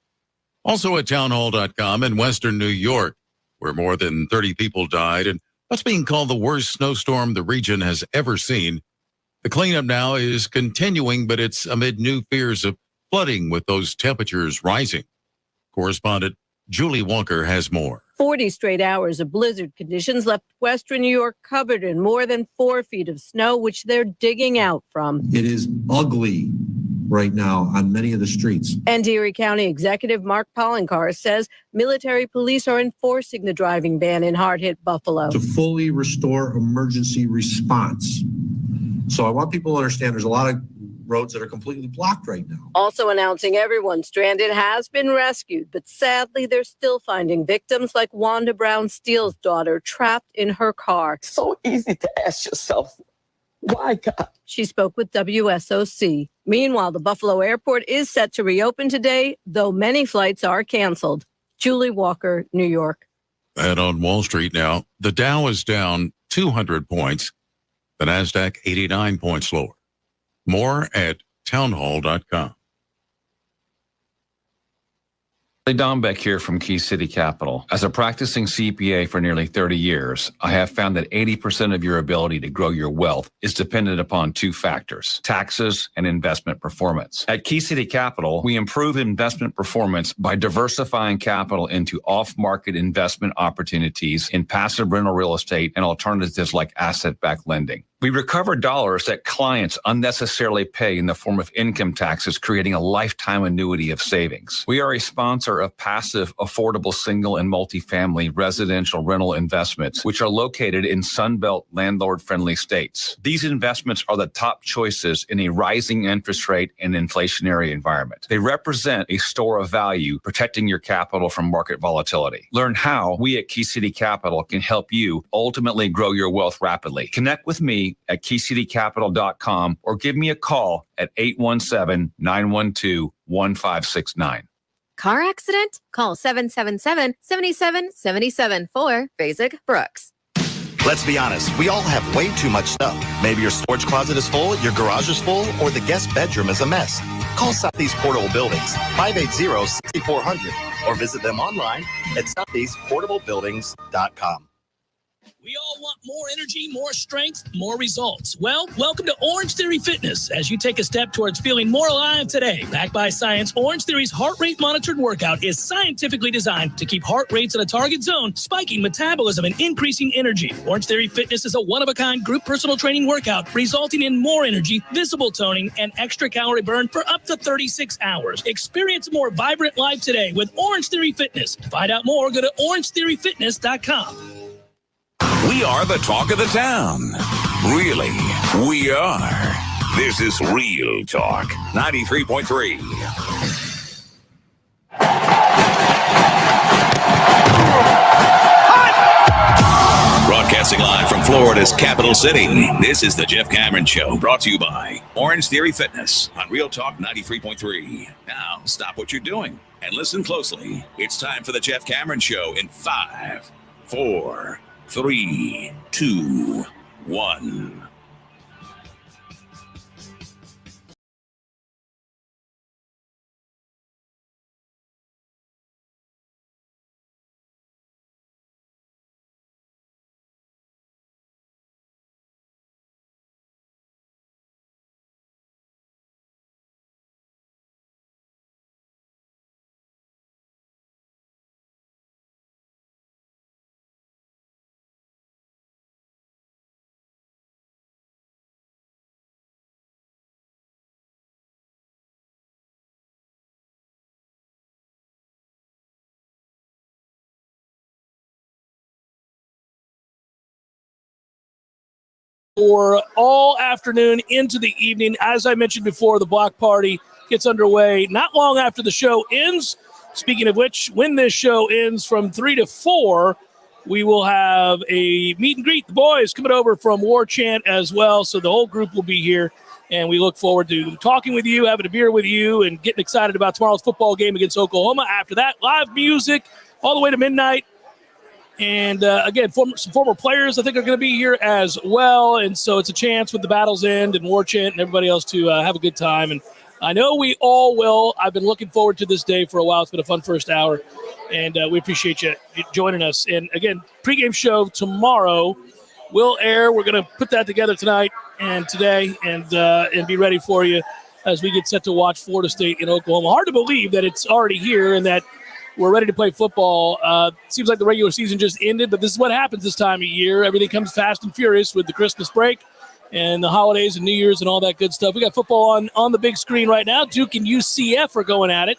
Also at townhall.com in Western New York, where more than 30 people died in what's being called the worst snowstorm the region has ever seen. The cleanup now is continuing, but it's amid new fears of flooding with those temperatures rising. Correspondent Julie Walker has more. 40 straight hours of blizzard conditions left Western New York covered in more than 4 feet of snow, which they're digging out from. It is ugly right now on many of the streets. And Erie County Executive Mark Poloncarz says military police are enforcing the driving ban in hard-hit Buffalo. To fully restore emergency response. So I want people to understand there's a lot of roads that are completely blocked right now. Also announcing everyone stranded has been rescued, but sadly they're still finding victims like Wanda Brown Steele's daughter trapped in her car. So easy to ask yourself, why God? She spoke with WSOC. Meanwhile, the Buffalo airport is set to reopen today, though many flights are canceled. Julie Walker, New York. And on Wall Street now, the Dow is down 200 points. The NASDAQ 89 points lower. More at townhall.com. Don Beck here from Key City Capital. As a practicing CPA for nearly 30 years, I have found that 80% of your ability to grow your wealth is dependent upon two factors: taxes and investment performance. At Key City Capital, we improve investment performance by diversifying capital into off-market investment opportunities in passive rental real estate and alternatives like asset-backed lending. We recover dollars that clients unnecessarily pay in the form of income taxes, creating a lifetime annuity of savings. We are a sponsor of passive, affordable single and multifamily residential rental investments, which are located in Sunbelt landlord-friendly states. These investments are the top choices in a rising interest rate and inflationary environment. They represent a store of value, protecting your capital from market volatility. Learn how we at Key City Capital can help you ultimately grow your wealth rapidly. Connect with me at keycitycapital.com or give me a call at 817-912-1569. Car accident? Call 777-7777 for Basic Brooks. Let's be honest, we all have way too much stuff. Maybe your storage closet is full, your garage is full, or the guest bedroom is a mess. Call Southeast Portable Buildings, 580-6400, or visit them online at southeastportablebuildings.com. We all want more energy, more strength, more results. Well, welcome to Orange Theory Fitness as you take a step towards feeling more alive today. Backed by science, Orange Theory's heart rate monitored workout is scientifically designed to keep heart rates in a target zone, spiking metabolism and increasing energy. Orange Theory Fitness is a one-of-a-kind group personal training workout resulting in more energy, visible toning, and extra calorie burn for up to 36 hours. Experience a more vibrant life today with Orange Theory Fitness. To find out more, go to orangetheoryfitness.com. We are the talk of the town. Really, we are. This is Real Talk 93.3. Broadcasting live from Florida's capital city, this is the Jeff Cameron Show, brought to you by Orange Theory Fitness on Real Talk 93.3. Now, stop what you're doing and listen closely. It's time for the Jeff Cameron Show in 5, 4, 3, 2, 1. For all afternoon into the evening. As I mentioned before, the block party gets underway not long after the show ends. Speaking of which, when this show ends from 3 to 4, we will have a meet and greet. The boys coming over from Warchant as well, so the whole group will be here, and we look forward to talking with you, having a beer with you, and getting excited about tomorrow's football game against Oklahoma. After that, live music all the way to midnight. And, again, some former players, I think, are going to be here as well. And so it's a chance with the battle's end and Warchant and everybody else to have a good time. And I know we all will. I've been looking forward to this day for a while. It's been a fun first hour. And we appreciate you joining us. And, again, pregame show tomorrow will air. We're going to put that together tonight and today and be ready for you as we get set to watch Florida State in Oklahoma. Hard to believe that it's already here and that we're ready to play football. Seems like the regular season just ended, but this is what happens this time of year. Everything comes fast and furious with the Christmas break and the holidays and New Year's and all that good stuff. We got football on the big screen right now. Duke and UCF are going at it,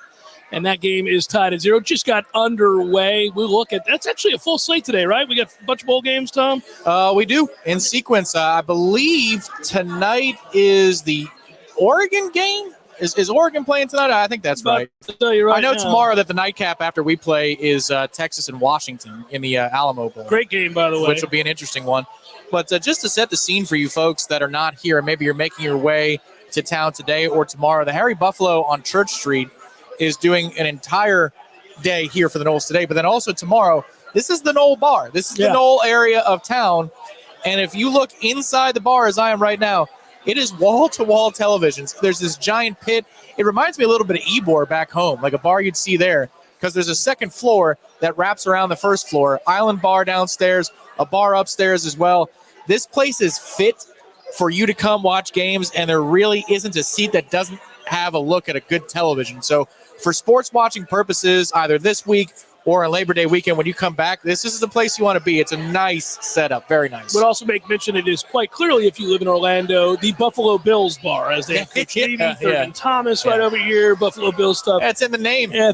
and that game is tied at 0. Just got underway. We'll look at – that's actually a full slate today, right? We got a bunch of bowl games, Tom? We do, in sequence. I believe tonight is the Oregon game. Is Oregon playing tonight? I think that's right. I know tomorrow that the nightcap after we play is Texas and Washington in the Alamo Bowl. Great game, by the way. Which will be an interesting one. But just to set the scene for you folks that are not here, and maybe you're making your way to town today or tomorrow, the Harry Buffalo on Church Street is doing an entire day here for the Noles today. But then also tomorrow, this is the Knoll Bar. This is the Knoll area of town. And if you look inside the bar as I am right now, it is wall-to-wall televisions. There's this giant pit. It reminds me a little bit of Ybor back home, like a bar you'd see there. because there's a second floor that wraps around the first floor, island bar downstairs, a bar upstairs as well. This place is fit for you to come watch games, and there really isn't a seat that doesn't have a look at a good television. So for sports watching purposes, either this week or on Labor Day weekend, when you come back, this is the place you want to be. It's a nice setup, very nice. Would also make mention it is quite clearly, if you live in Orlando, the Buffalo Bills bar, as they have Coach Levy, Thurman Thomas right over here, Buffalo Bills stuff. That's in the name. Yeah,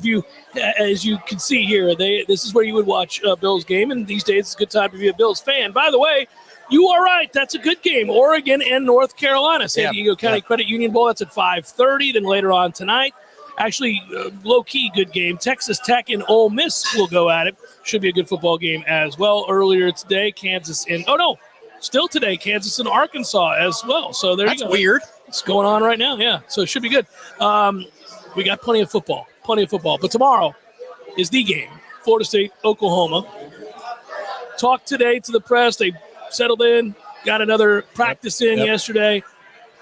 as you can see here, this is where you would watch a Bills game, and these days it's a good time to be a Bills fan. By the way, you are right. That's a good game. Oregon and North Carolina. San Diego County Credit Union Bowl. That's at 5:30. Then later on tonight, actually, low-key good game. Texas Tech and Ole Miss will go at it. Should be a good football game as well. Earlier today, Kansas still today, Kansas and Arkansas as well. So there you go. That's weird. It's going on right now, yeah. So it should be good. We got plenty of football. But tomorrow is the game, Florida State, Oklahoma. Talked today to the press. They settled in, got another practice in yesterday.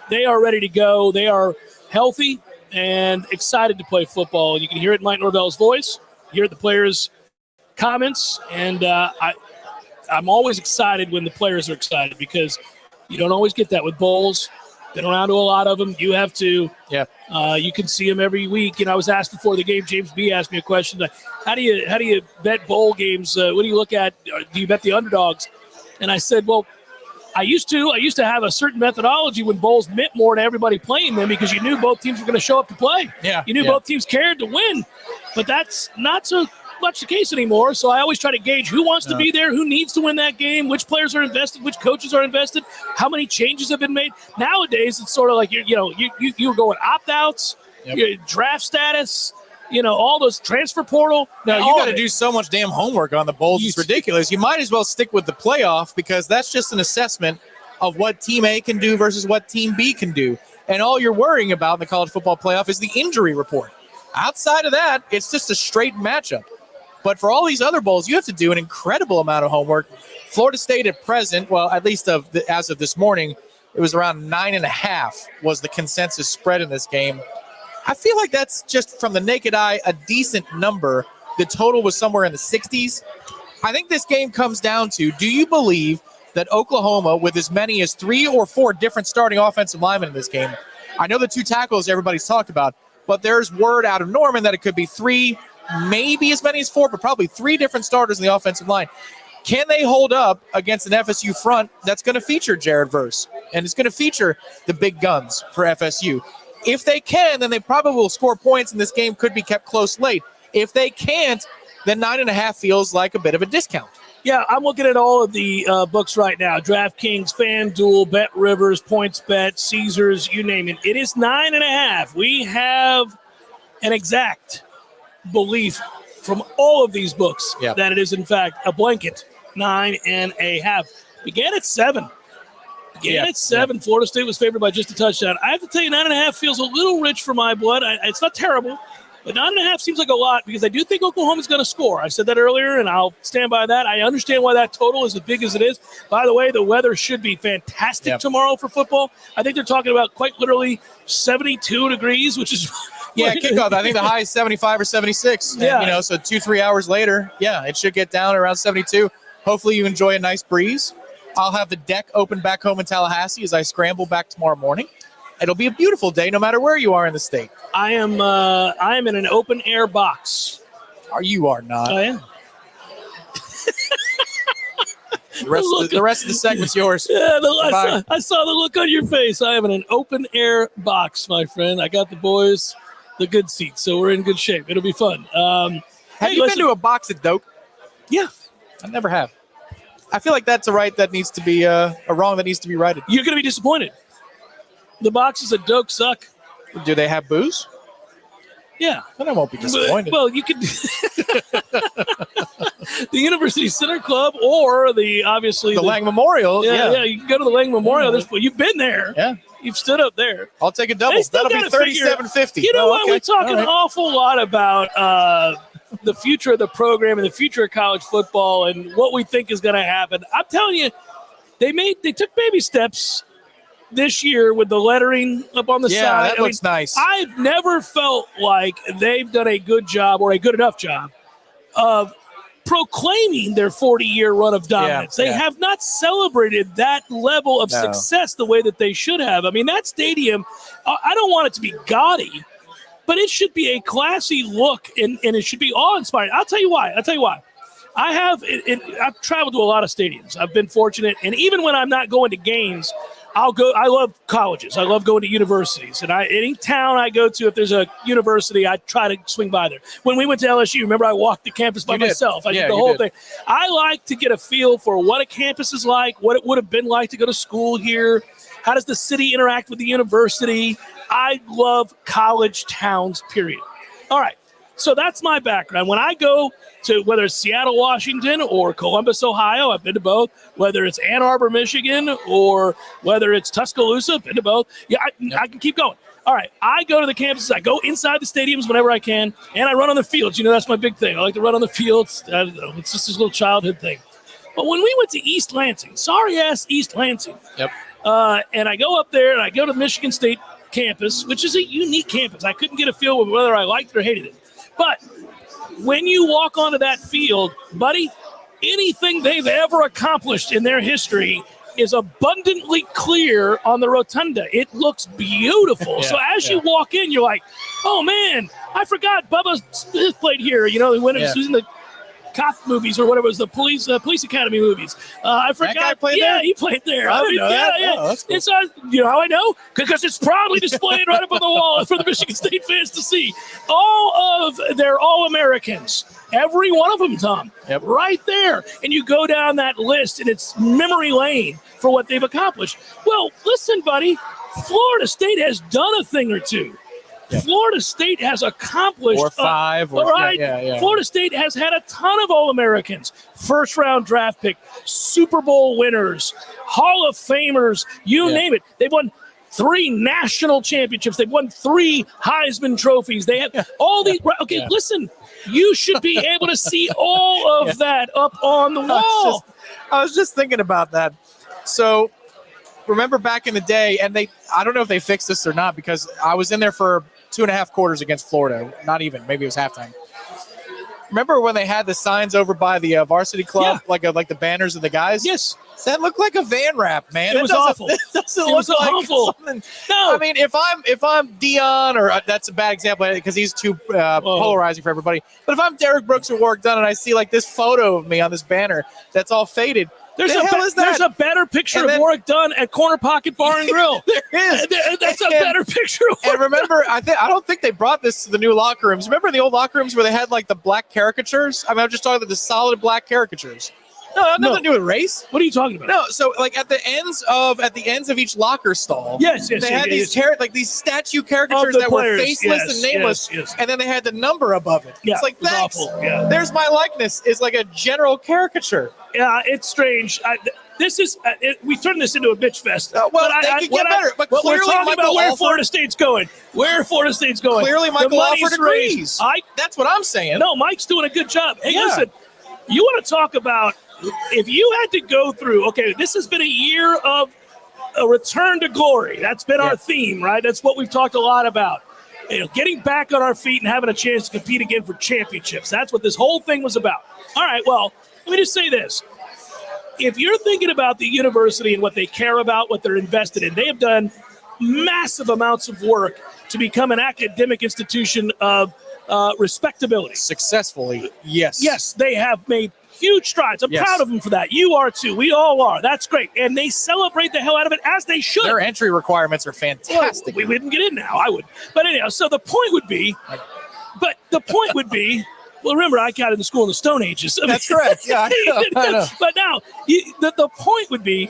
They are ready to go. They are healthy and excited to play football. You can hear it in Mike Norvell's voice, hear it the players' comments, and I'm always excited when the players are excited because you don't always get that with bowls. Been around to a lot of them. You have to. Yeah. You can see them every week. I was asked before the game, James B. asked me a question, like, how do you bet bowl games? What do you look at? Do you bet the underdogs? And I said, well, I used to have a certain methodology when bowls meant more to everybody playing them because you knew both teams were going to show up to play. Yeah. You knew both teams cared to win, but that's not so much the case anymore. So I always try to gauge who wants to be there, who needs to win that game, which players are invested, which coaches are invested, how many changes have been made. Nowadays, it's sort of like you're going opt-outs, draft status, all those transfer portal. No, you got to do so much damn homework on the bowls. It's ridiculous. You might as well stick with the playoff because that's just an assessment of what Team A can do versus what Team B can do. And all you're worrying about in the college football playoff is the injury report. Outside of that, it's just a straight matchup. But for all these other bowls, you have to do an incredible amount of homework. Florida State at present, well, at least as of this morning, it was around 9.5 was the consensus spread in this game. I feel like that's just from the naked eye a decent number. The total was somewhere in the 60s. I think this game comes down to, do you believe that Oklahoma, with as many as 3 or 4 different starting offensive linemen in this game, I know the 2 tackles everybody's talked about, but there's word out of Norman that it could be 3, maybe as many as 4, but probably 3 different starters in the offensive line. Can they hold up against an FSU front that's going to feature Jared Verse, and it's going to feature the big guns for FSU? If they can, then they probably will score points, and this game could be kept close late. If they can't, then 9.5 feels like a bit of a discount. Yeah, I'm looking at all of the books right now. DraftKings, FanDuel, Bet Rivers, PointsBet, Caesars, you name it. It is 9.5. We have an exact belief from all of these books that it is, in fact, a blanket 9.5. Began at 7. At 7. Florida State was favored by just a touchdown. I have to tell you, 9.5 feels a little rich for my blood. It's not terrible, but 9.5 seems like a lot because I do think Oklahoma's going to score. I said that earlier, and I'll stand by that. I understand why that total is as big as it is. By the way, the weather should be fantastic tomorrow for football. I think they're talking about quite literally 72 degrees, which is kickoff. I think the high is 75 or 76. Yeah. And, so 2-3 hours later, it should get down around 72. Hopefully you enjoy a nice breeze. I'll have the deck open back home in Tallahassee as I scramble back tomorrow morning. It'll be a beautiful day no matter where you are in the state. I am in an open air box. You are not. I am. The rest of the segment's yours. Yeah, I saw the look on your face. I am in an open air box, my friend. I got the boys, the good seats, so we're in good shape. It'll be fun. Have you been to a box at Doak? Yeah. I never have. I feel like that's a right that needs to be a wrong that needs to be righted. You're going to be disappointed. The boxes at Doak suck. Do they have booze? Yeah. Then I won't be disappointed. Well, you could the University Center Club or the Lang Memorial. Yeah, you can go to the Lang Memorial. You've been there. Yeah. You've stood up there. I'll take a double. That'll be $37.50. You know what? We talk an awful lot about the future of the program and the future of college football and what we think is going to happen. I'm telling you, they took baby steps this year with the lettering up on the side. That looks nice. I've never felt like they've done a good job or a good enough job of proclaiming their 40-year run of dominance. They have not celebrated that level of success the way that they should have. I mean, that stadium, I don't want it to be gaudy, but it should be a classy look, and it should be awe-inspiring. I'll tell you why. I've traveled to a lot of stadiums. I've been fortunate, and even when I'm not going to games, I'll go. I love colleges. I love going to universities. And any town I go to, if there's a university, I try to swing by there. When we went to LSU, remember I walked the campus by myself. I did the whole thing. I like to get a feel for what a campus is like, what it would have been like to go to school here. How does the city interact with the university? I love college towns, period. All right. So that's my background. When I go to whether it's Seattle, Washington, or Columbus, Ohio, I've been to both. Whether it's Ann Arbor, Michigan, or whether it's Tuscaloosa, I've been to both. I can keep going. All right, I go to the campuses. I go inside the stadiums whenever I can, and I run on the fields. That's my big thing. I like to run on the fields. I don't know. It's just this little childhood thing. But when we went to East Lansing, sorry-ass East Lansing, and I go up there, and I go to Michigan State campus, which is a unique campus. I couldn't get a feel of whether I liked it or hated it. But when you walk onto that field, buddy, anything they've ever accomplished in their history is abundantly clear on the rotunda. It looks beautiful. So as you walk in, you're like, oh, man, I forgot Bubba Smith played here. He went in the cop movies or whatever it was, the police academy movies. I forgot. That guy played there? He played there. I didn't know that. Oh, that's cool. It's you know how I know? Because it's proudly displayed right up on the wall for the Michigan State fans to see. All of their All-Americans, every one of them, Tom, right there. And you go down that list, and it's memory lane for what they've accomplished. Well, listen, buddy, Florida State has done a thing or two. Florida State has accomplished 4 or 5. All right. Florida State has had a ton of All-Americans, first-round draft pick, Super Bowl winners, Hall of Famers, you name it. They've won 3 national championships. They've won 3 Heisman trophies. They have all these. Okay, listen, you should be able to see all of that up on the wall. I was just thinking about that. So remember back in the day, and I don't know if they fixed this or not, because I was in there for 2.5 quarters against Florida. Not even. Maybe it was halftime. Remember when they had the signs over by the varsity club, like the banners of the guys? Yes. That looked like a van wrap, man. It was awful. It doesn't look like awful. Something. No. I mean, if I'm Dion, or that's a bad example because he's too polarizing for everybody. But if I'm Derek Brooks or Warwick Dunn and I see like this photo of me on this banner that's all faded, there's a better picture of Warwick Dunn at Corner Pocket Bar and Grill. There is. That's a better picture of Warwick. And remember, I don't think they brought this to the new locker rooms. Remember the old locker rooms where they had like the black caricatures? I mean, I'm just talking about the solid black caricatures. No, nothing to do with race. What are you talking about? No, so like at the ends of each locker stall, they had these statue caricatures that were faceless and nameless, and then they had the number above it. It's like thanks. Awful. There's my likeness. Is like a general caricature. Yeah, it's strange. This is we turned this into a bitch fest. They could get better. But we're clearly, talking Michael about where Alford, Florida State's going. Clearly, Michael Alford agrees. That's what I'm saying. No, Mike's doing a good job. Hey, listen, you want to talk about if you had to go through? Okay, this has been a year of a return to glory. That's been our theme, right? That's what we've talked a lot about. Getting back on our feet and having a chance to compete again for championships. That's what this whole thing was about. All right, well, let me just say this. If you're thinking about the university and what they care about, what they're invested in, they have done massive amounts of work to become an academic institution of respectability. Successfully, yes. Yes, they have made huge strides. I'm proud of them for that. You are too. We all are. That's great. And they celebrate the hell out of it, as they should. Their entry requirements are fantastic. Well, we didn't get in now. I would. But anyhow, so the point would be, well, remember, I got into school in the Stone Ages. That's correct. Yeah, I know. But now, the point would be,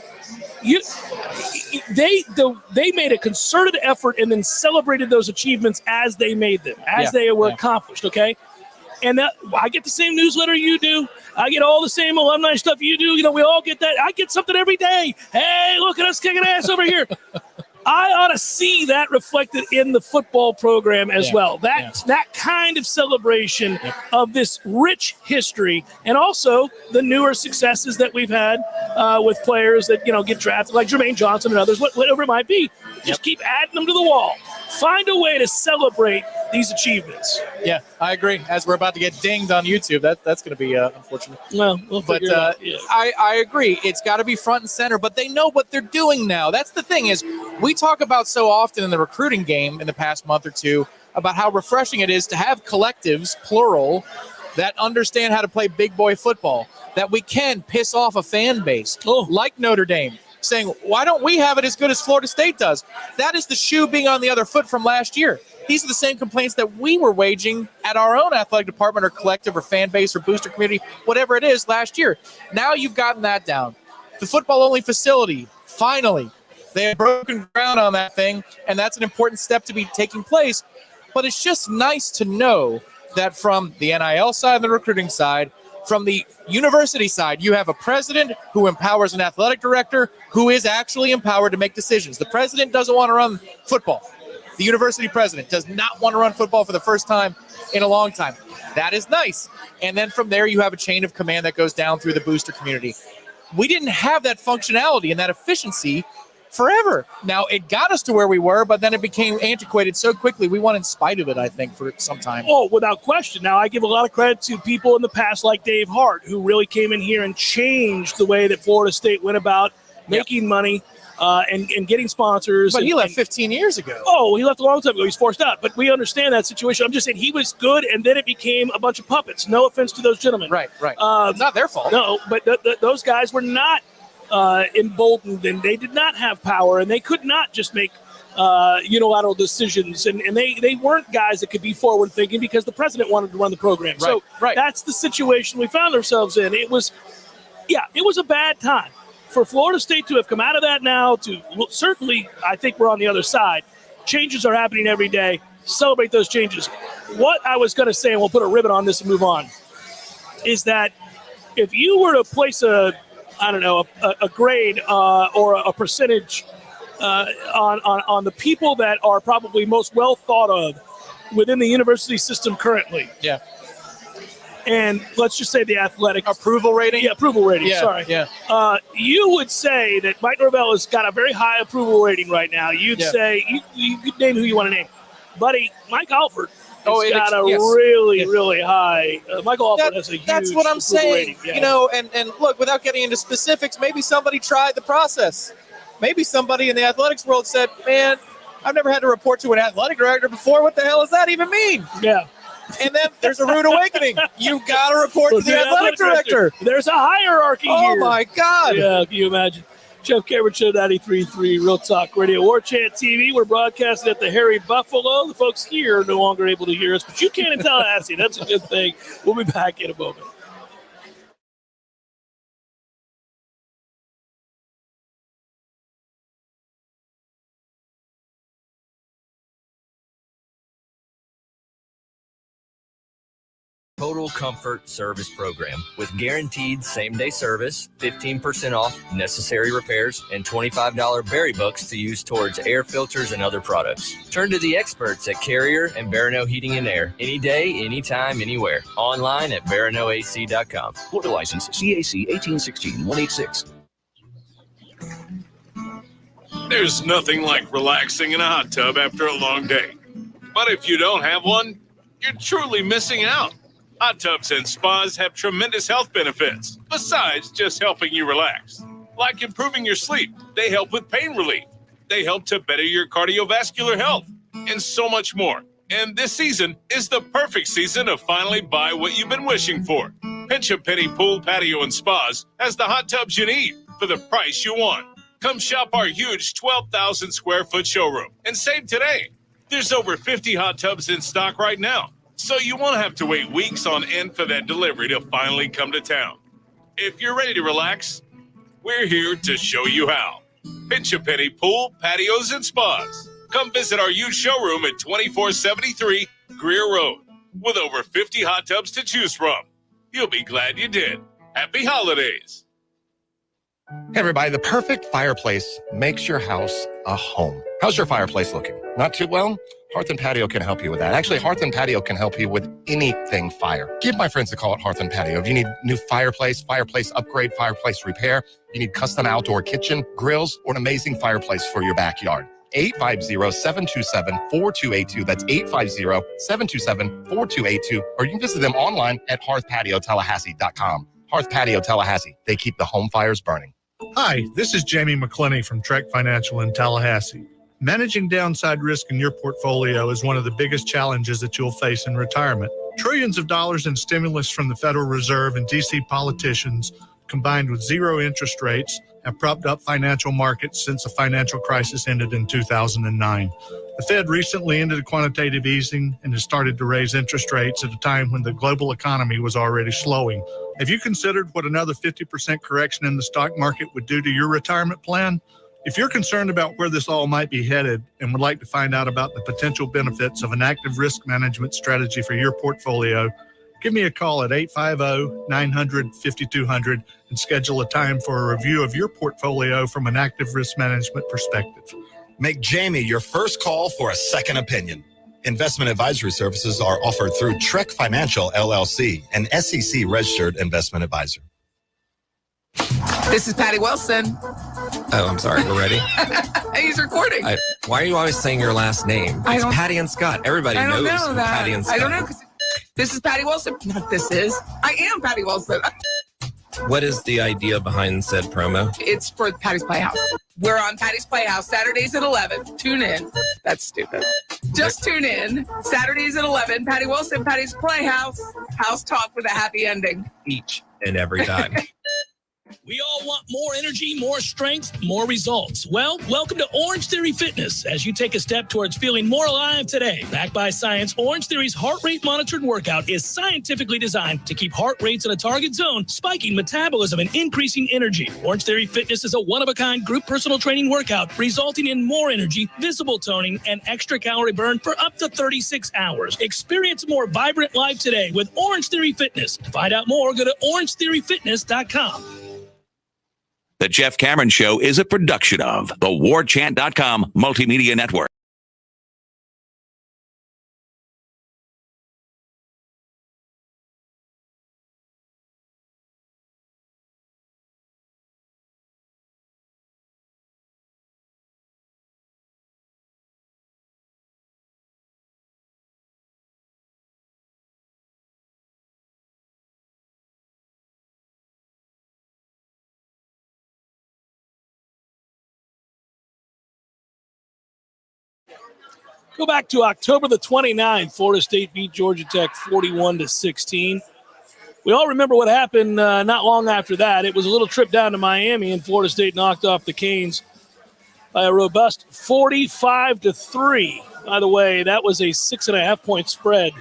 they made a concerted effort and then celebrated those achievements as they made them, as they were accomplished, okay? And I get the same newsletter you do. I get all the same alumni stuff you do. We all get that. I get something every day. Hey, look at us kicking ass over here. I ought to see that reflected in the football program as well. That kind of celebration of this rich history, and also the newer successes that we've had with players that get drafted, like Jermaine Johnson and others, whatever it might be. Just keep adding them to the wall. Find a way to celebrate these achievements. Yeah, I agree. As we're about to get dinged on YouTube, that's going to be unfortunate. Well, we'll figure it out. Yeah. I agree. It's got to be front and center, but they know what they're doing now. That's the thing is we talk about so often in the recruiting game in the past month or two about how refreshing it is to have collectives, plural, that understand how to play big boy football, that we can piss off a fan base like Notre Dame, saying, why don't we have it as good as Florida State does? That is the shoe being on the other foot from last year. These are the same complaints that we were waging at our own athletic department or collective or fan base or booster community, whatever it is, last year. Now you've gotten that down. The football-only facility, finally, they have broken ground on that thing, and that's an important step to be taking place. But it's just nice to know that from the NIL side and the recruiting side, from the university side, you have a president who empowers an athletic director who is actually empowered to make decisions. The president doesn't want to run football. The university president does not want to run football for the first time in a long time. That is nice. And then from there, you have a chain of command that goes down through the booster community. We didn't have that functionality and that efficiency forever. Now, it got us to where we were, but then it became antiquated so quickly. We won in spite of it, I think, for some time. Oh, without question. Now, I give a lot of credit to people in the past like Dave Hart, who really came in here and changed the way that Florida State went about making money and getting sponsors. But he left 15 years ago. Oh, he left a long time ago. He's forced out. But we understand that situation. I'm just saying he was good, and then it became a bunch of puppets. No offense to those gentlemen. Right. It's not their fault. No, but those guys were not emboldened, and they did not have power, and they could not just make unilateral decisions, and they weren't guys that could be forward thinking because the president wanted to run the program. So that's the situation we found ourselves in. It was a bad time for Florida State to have come out of that now. Certainly, I think we're on the other side. Changes are happening every day. Celebrate those changes. What I was going to say, and we'll put a ribbon on this and move on, is that if you were to place a grade or a percentage on the people that are probably most well thought of within the university system currently. Yeah. And let's just say the athletic approval rating. Yeah, approval rating. Yeah, sorry. Yeah. You would say that Mike Norvell has got a very high approval rating right now. You'd say you could name who you want to name, buddy. Mike Alford. He's got a really high. Michael Alford has a huge. That's what I'm saying. Rating, yeah. And look, without getting into specifics, maybe somebody tried the process. Maybe somebody in the athletics world said, "Man, I've never had to report to an athletic director before. What the hell does that even mean?" Yeah. And then there's a rude awakening. You've got to report to the athletic director. There's a hierarchy here. Oh my God! Yeah, can you imagine? Jeff Cameron Show, 93.3 Real Talk Radio, Warchant TV. We're broadcasting at the Hairy Buffalo. The folks here are no longer able to hear us, but you can in Tallahassee. That's a good thing. We'll be back in a moment. Total Comfort Service Program with guaranteed same-day service, 15% off necessary repairs, and $25 berry bucks to use towards air filters and other products. Turn to the experts at Carrier and Barano Heating and Air. Any day, anytime, anywhere. Online at baranoac.com. Florida license CAC 1816-186. There's nothing like relaxing in a hot tub after a long day. But if you don't have one, you're truly missing out. Hot tubs and spas have tremendous health benefits, besides just helping you relax. Like improving your sleep, they help with pain relief. They help to better your cardiovascular health, and so much more. And this season is the perfect season to finally buy what you've been wishing for. Pinch a Penny Pool, Patio, and Spas has the hot tubs you need for the price you want. Come shop our huge 12,000 square foot showroom and save today. There's over 50 hot tubs in stock right now, so you won't have to wait weeks on end for that delivery to finally come to town. If you're ready to relax, we're here to show you how. Pinch a Penny Pool, Patios, and Spas. Come visit our huge showroom at 2473 Greer Road with over 50 hot tubs to choose from. You'll be glad you did. Happy holidays. Hey everybody, the perfect fireplace makes your house a home. How's your fireplace looking? Not too well? Hearth and Patio can help you with that. Actually, Hearth and Patio can help you with anything fire. Give my friends a call at Hearth and Patio. If you need new fireplace upgrade, fireplace repair, you need custom outdoor kitchen, grills, or an amazing fireplace for your backyard. 850-727-4282. That's 850-727-4282. Or you can visit them online at hearthpatiotallahassee.com. Hearth Patio Tallahassee. They keep the home fires burning. Hi, this is Jamie McClenny from Trek Financial in Tallahassee. Managing downside risk in your portfolio is one of the biggest challenges that you'll face in retirement. Trillions of dollars in stimulus from the Federal Reserve and D.C. politicians, combined with zero interest rates, have propped up financial markets since the financial crisis ended in 2009. The Fed recently ended quantitative easing and has started to raise interest rates at a time when the global economy was already slowing. Have you considered what another 50% correction in the stock market would do to your retirement plan? If you're concerned about where this all might be headed and would like to find out about the potential benefits of an active risk management strategy for your portfolio, give me a call at 850-900-5200 and schedule a time for a review of your portfolio from an active risk management perspective. Make Jamie your first call for a second opinion. Investment advisory services are offered through Trek Financial, LLC, an SEC-registered investment advisor. This is Patty Wilson. Oh, I'm sorry. We're ready. He's recording. Why are you always saying your last name? It's Patty and Scott. Everybody knows know that. Patty and Scott. I don't know. This is Patty Wilson. Not this is. I am Patty Wilson. What is the idea behind said promo? It's for Patty's Playhouse. We're on Patty's Playhouse Saturdays at 11. Tune in. That's stupid. Just tune in. Saturdays at 11. Patty Wilson, Patty's Playhouse. House talk with a happy ending. Each and every time. We all want more energy, more strength, more results. Well, welcome to Orange Theory Fitness as you take a step towards feeling more alive today. Backed by science, Orange Theory's heart rate monitored workout is scientifically designed to keep heart rates in a target zone, spiking metabolism and increasing energy. Orange Theory Fitness is a one-of-a-kind group personal training workout resulting in more energy, visible toning, and extra calorie burn for up to 36 hours. Experience a more vibrant life today with Orange Theory Fitness. To find out more, go to orangetheoryfitness.com. The Jeff Cameron Show is a production of the Warchant.com Multimedia Network. Go back to October the 29th. Florida State beat Georgia Tech 41-16. We all remember what happened not long after that. It was a little trip down to Miami, and Florida State knocked off the Canes by a robust 45-3. By the way, that was a 6.5-point spread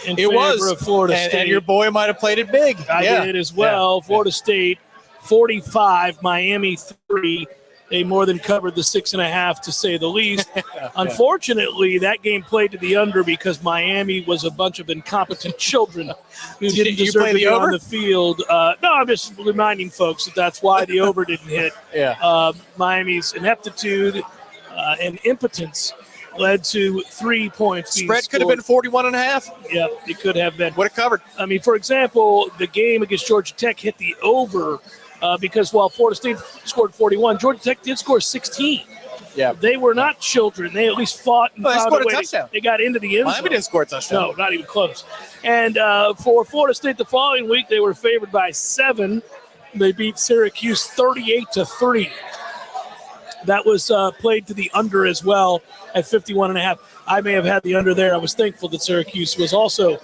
in favor of Florida State. And your boy might have played it big. I did as well. Florida State 45, Miami 3. They more than covered the 6.5, to say the least. Unfortunately, that game played to the under because Miami was a bunch of incompetent children who didn't deserve to be on the field. No, I'm just reminding folks that that's why the over didn't hit. Miami's ineptitude and impotence led to 3 points. Spread could have been 41.5. Yeah, it could have been. Would have covered. I mean, for example, the game against Georgia Tech hit the over because while Florida State scored 41, Georgia Tech did score 16. Yeah, they were not children. They at least fought and found scored a way. a touchdown. They got into the end zone. Miami didn't score a touchdown. No, not even close. And for Florida State the following week, they were favored by 7. They beat Syracuse 38-3. That was played to the under as well at 51.5. I may have had the under there. I was thankful that Syracuse was also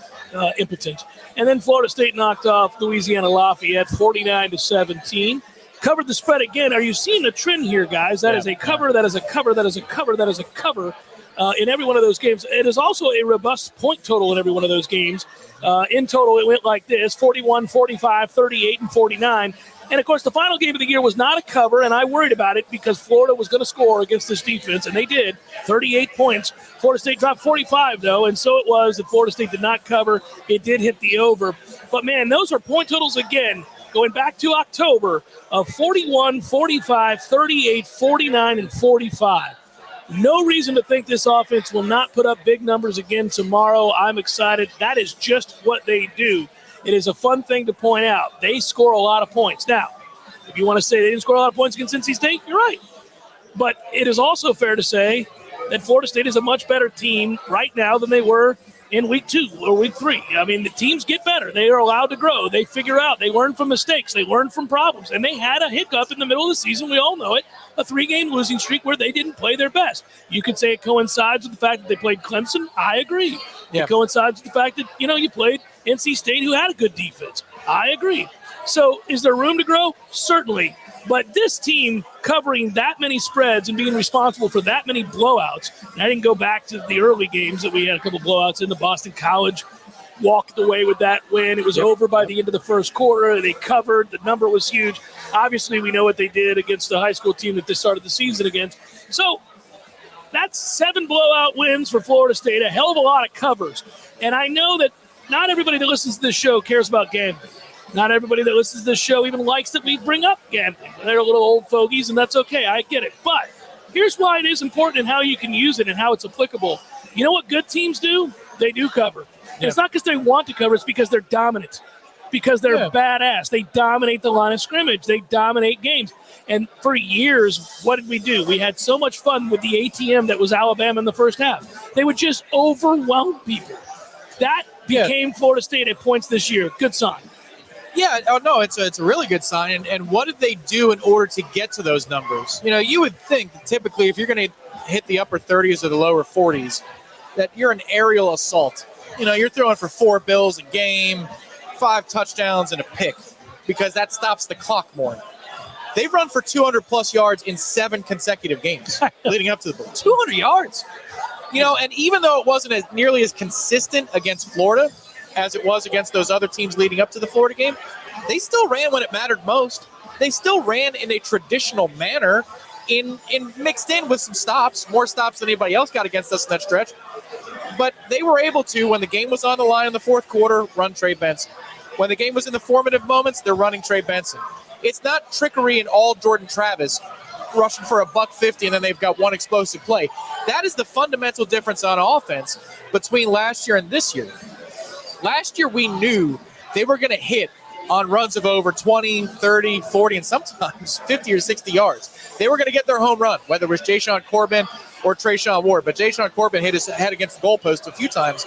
impotent. And then Florida State knocked off Louisiana Lafayette 49-17. Covered the spread again. Are you seeing a trend here, guys? That is a cover, that is a cover, that is a cover, that is a cover in every one of those games. It is also a robust point total in every one of those games. In total, it went like this: 41, 45, 38, and 49. And, of course, the final game of the year was not a cover, and I worried about it because Florida was going to score against this defense, and they did, 38 points. Florida State dropped 45, though, and so it was that Florida State did not cover. It did hit the over. But, man, those are point totals again. going back to October, of 41, 45, 38, 49, and 45. No reason to think this offense will not put up big numbers again tomorrow. I'm excited. That is just what they do. It is a fun thing to point out. They score a lot of points. Now, if you want to say they didn't score a lot of points against NC State, you're right. But it is also fair to say that Florida State is a much better team right now than they were in week 2 or week 3. I mean, the teams get better. They are allowed to grow. They figure out. They learn from mistakes. They learn from problems. And they had a hiccup in the middle of the season. We all know it. A 3-game losing streak where they didn't play their best. You could say it coincides with the fact that they played Clemson. I agree. It coincides with the fact that, you played NC State, who had a good defense. I agree. So is there room to grow? Certainly. But this team covering that many spreads and being responsible for that many blowouts, and I didn't go back to the early games that we had a couple blowouts in. The Boston College walked away with that win. It was over by the end of the first quarter. They covered. The number was huge. Obviously, we know what they did against the high school team that they started the season against. So that's 7 blowout wins for Florida State, a hell of a lot of covers. And I know that not everybody that listens to this show cares about gambling. Not everybody that listens to this show even likes that we bring up gambling. They're little old fogies, and that's okay. I get it. But here's why it is important and how you can use it and how it's applicable. You know what good teams do? They do cover. Yeah. It's not because they want to cover. It's because they're dominant, because they're badass. They dominate the line of scrimmage. They dominate games. And for years, what did we do? We had so much fun with the ATM that was Alabama in the first half. They would just overwhelm people. That became Florida State at points this year. Good sign. Yeah, no, it's a really good sign. And what did they do in order to get to those numbers? You would think that typically if you're going to hit the upper 30s or the lower 40s, that you're an aerial assault. You're throwing for 4 bills a game, 5 touchdowns and a pick, because that stops the clock more. They've run for 200-plus yards in 7 consecutive games leading up to the bowl. 200 yards. And even though it wasn't nearly as consistent against Florida as it was against those other teams leading up to the Florida game, they still ran when it mattered most. They still ran in a traditional manner, in mixed in with some stops, more stops than anybody else got against us in that stretch. But they were able to, when the game was on the line in the fourth quarter, run Trey Benson. When the game was in the formative moments, they're running Trey Benson. It's not trickery and all Jordan Travis rushing for $150 and then they've got one explosive play. That is the fundamental difference on offense between last year and this year. Last year, we knew they were going to hit on runs of over 20, 30, 40, and sometimes 50 or 60 yards. They were going to get their home run, whether it was Jayshon Corbin or Trayshawn Ward. But Jayshon Corbin hit his head against the goalpost a few times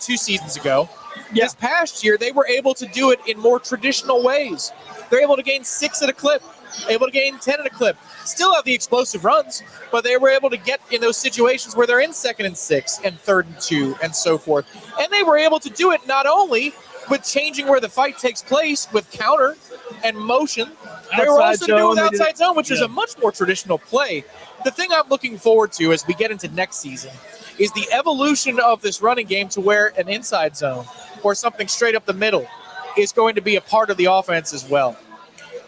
2 seasons ago. Yeah. This past year, they were able to do it in more traditional ways. They're able to gain 6 at a clip, able to gain 10 at a clip. Still have the explosive runs, but they were able to get in those situations where they're in 2nd and 6 and 3rd and 2 and so forth. And they were able to do it not only with changing where the fight takes place with counter and motion, they were also doing with outside zone, which is a much more traditional play. The thing I'm looking forward to as we get into next season is the evolution of this running game to where an inside zone or something straight up the middle is going to be a part of the offense as well.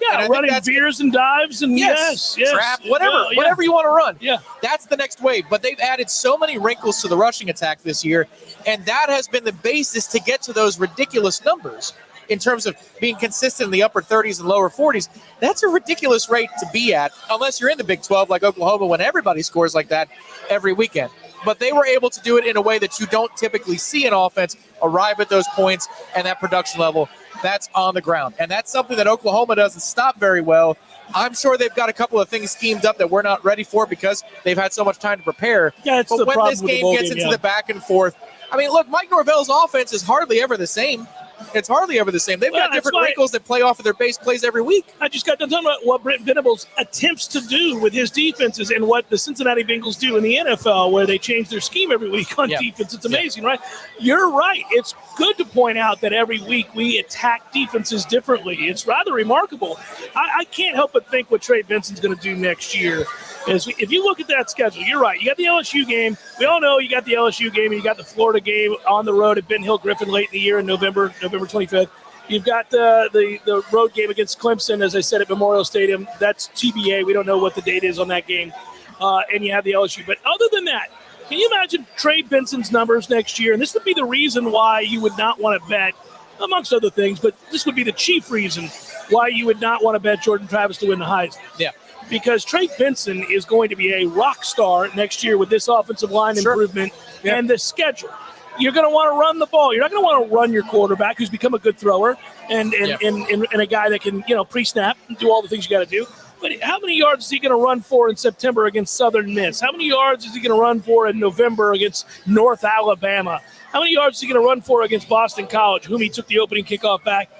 Yeah, running veers and dives and yes, trap, whatever you want to run. Yeah, that's the next wave. But they've added so many wrinkles to the rushing attack this year, and that has been the basis to get to those ridiculous numbers in terms of being consistent in the upper 30s and lower 40s. That's a ridiculous rate to be at, unless you're in the Big 12 like Oklahoma, when everybody scores like that every weekend. But they were able to do it in a way that you don't typically see in offense, arrive at those points and that production level. That's on the ground. And that's something that Oklahoma doesn't stop very well. I'm sure they've got a couple of things schemed up that we're not ready for because they've had so much time to prepare. Yeah, but when this game gets into the back and forth, I mean, look, Mike Norvell's offense is hardly ever the same. It's hardly ever the same. They've got different wrinkles that play off of their base plays every week. I just got done talking about what Brent Venables attempts to do with his defenses and what the Cincinnati Bengals do in the NFL, where they change their scheme every week on defense. It's amazing, right? You're right. It's good to point out that every week we attack defenses differently. It's rather remarkable. I can't help but think what Trey Benson's going to do next year. If you look at that schedule, you're right. You got the LSU game. We all know you got the LSU game, and you got the Florida game on the road at Ben Hill Griffin late in the year in November 25th. You've got the road game against Clemson, as I said, at Memorial Stadium. That's TBA. We don't know what the date is on that game. And you have the LSU. But other than that, can you imagine Trey Benson's numbers next year? And this would be the reason why you would not want to bet, amongst other things, but this would be the chief reason why you would not want to bet Jordan Travis to win the Heisman. Yeah. Because Trey Benson is going to be a rock star next year with this offensive line improvement and the schedule. You're going to want to run the ball. You're not going to want to run your quarterback, who's become a good thrower and a guy that can, pre-snap and do all the things you got to do. But how many yards is he going to run for in September against Southern Miss? How many yards is he going to run for in November against North Alabama? How many yards is he going to run for against Boston College, whom he took the opening kickoff back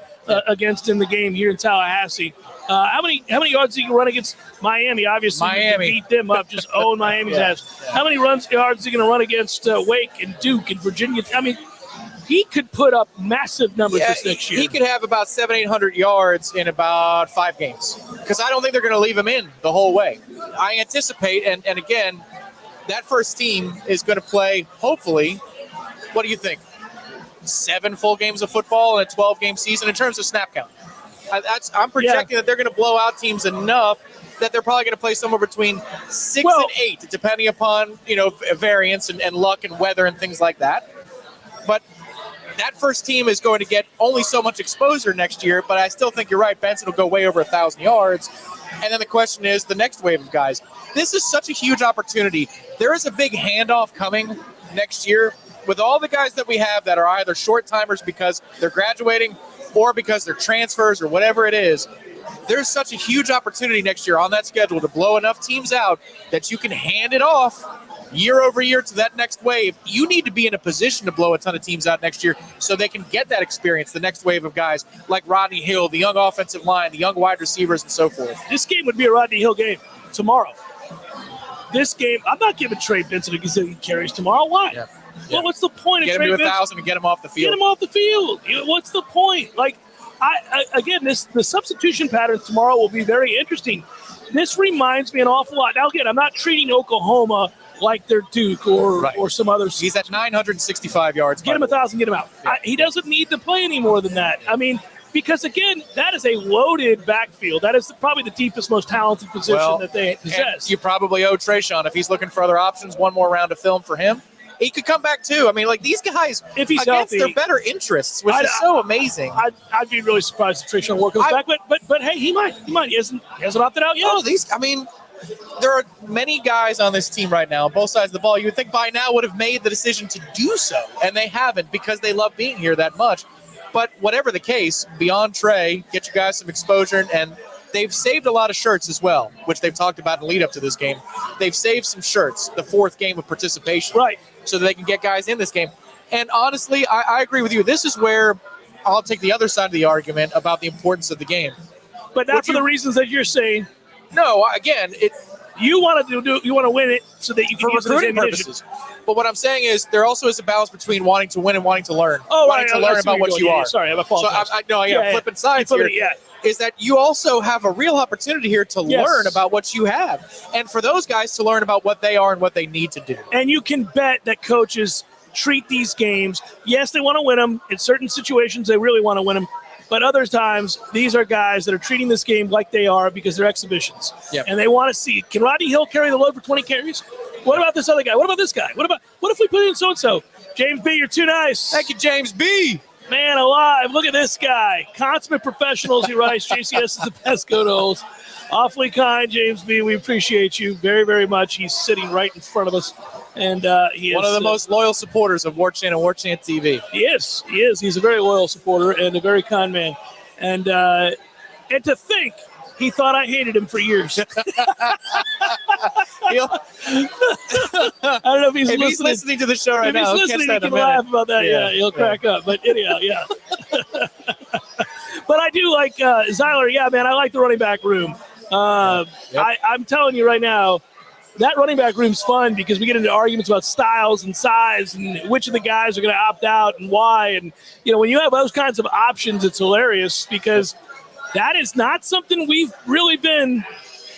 against in the game here in Tallahassee? How many yards is he going to run against Miami? Obviously, Miami. Beat them up, just own Miami's ass. How many yards is he going to run against Wake and Duke and Virginia? I mean, he could put up massive numbers this next year. He could have about 700-800 yards in about 5 games because I don't think they're going to leave him in the whole way. I anticipate, and again, that first team is going to play, hopefully, what do you think, 7 full games of football in a 12-game season in terms of snap count? I'm projecting that they're going to blow out teams enough that they're probably going to play somewhere between 6 and 8, depending upon variance and luck and weather and things like that. But that first team is going to get only so much exposure next year, but I still think you're right. Benson will go way over 1,000 yards. And then the question is the next wave of guys. This is such a huge opportunity. There is a big handoff coming next year with all the guys that we have that are either short-timers because they're graduating or because they're transfers or whatever it is. There's such a huge opportunity next year on that schedule to blow enough teams out that you can hand it off year over year to that next wave. You need to be in a position to blow a ton of teams out next year so they can get that experience, the next wave of guys like Rodney Hill, the young offensive line, the young wide receivers, and so forth. This game would be a Rodney Hill game tomorrow. This game, I'm not giving Trey Benson a gazillion carries tomorrow. Why? Yeah. Well, what's the point of Get Trey him to Benson? 1,000 and get him off the field. Get him off the field. What's the point? Like, the substitution patterns tomorrow will be very interesting. This reminds me an awful lot. Now, again, I'm not treating Oklahoma like they're Duke or some others. He's at 965 yards. Get him 1,000, get him out. Yeah. He doesn't need to play any more than that. I mean, because, again, that is a loaded backfield. That is probably the deepest, most talented position that they possess. You probably owe Trayshawn, if he's looking for other options, one more round of film for him. He could come back too. I mean, like these guys, if he's against healthy, their better interests, which is so amazing. I'd be really surprised if Trayshawn Ward comes back, but hey, he might. He hasn't opted out yet. Oh, there are many guys on this team right now, both sides of the ball. You would think by now would have made the decision to do so, and they haven't because they love being here that much. But whatever the case, beyond Trey, get you guys some exposure, and they've saved a lot of shirts as well, which they've talked about in the lead up to this game. They've saved some shirts, the 4th game of participation, right? So that they can get guys in this game. And honestly, I agree with you. This is where I'll take the other side of the argument about the importance of the game. But not for the reasons that you're saying. No, again, you want to win it so that you can use recruiting purposes. But what I'm saying is there also is a balance between wanting to win and wanting to learn. Wanting to learn about what you are. Sorry, I apologize. So flipping sides here. Is that you also have a real opportunity here to learn about what you have. And for those guys to learn about what they are and what they need to do. And you can bet that coaches treat these games. Yes, they want to win them. In certain situations, they really want to win them. But other times, these are guys that are treating this game like they are because they're exhibitions. Yep. And they want to see, can Rodney Hill carry the load for 20 carries? What about this other guy? What about this guy? What if we put in so-and-so? James B., you're too nice. Thank you, James B. Man alive, look at this guy. Consummate professionals, he writes. JCS is the best go to holes. Awfully kind, James B. We appreciate you very, very much. He's sitting right in front of us. And he is one of the most loyal supporters of Warchant and Warchant TV. He is. He's a very loyal supporter and a very kind man. And to think he thought I hated him for years. I don't know if he's he's listening to the show right now. If he's listening, he can laugh about that. Yeah, he'll crack up. But anyhow, yeah. But I do like Zyler. Yeah, man, I like the running back room. I'm telling you right now, that running back room's fun because we get into arguments about styles and size and which of the guys are going to opt out and why. And, when you have those kinds of options, it's hilarious because that is not something we've really been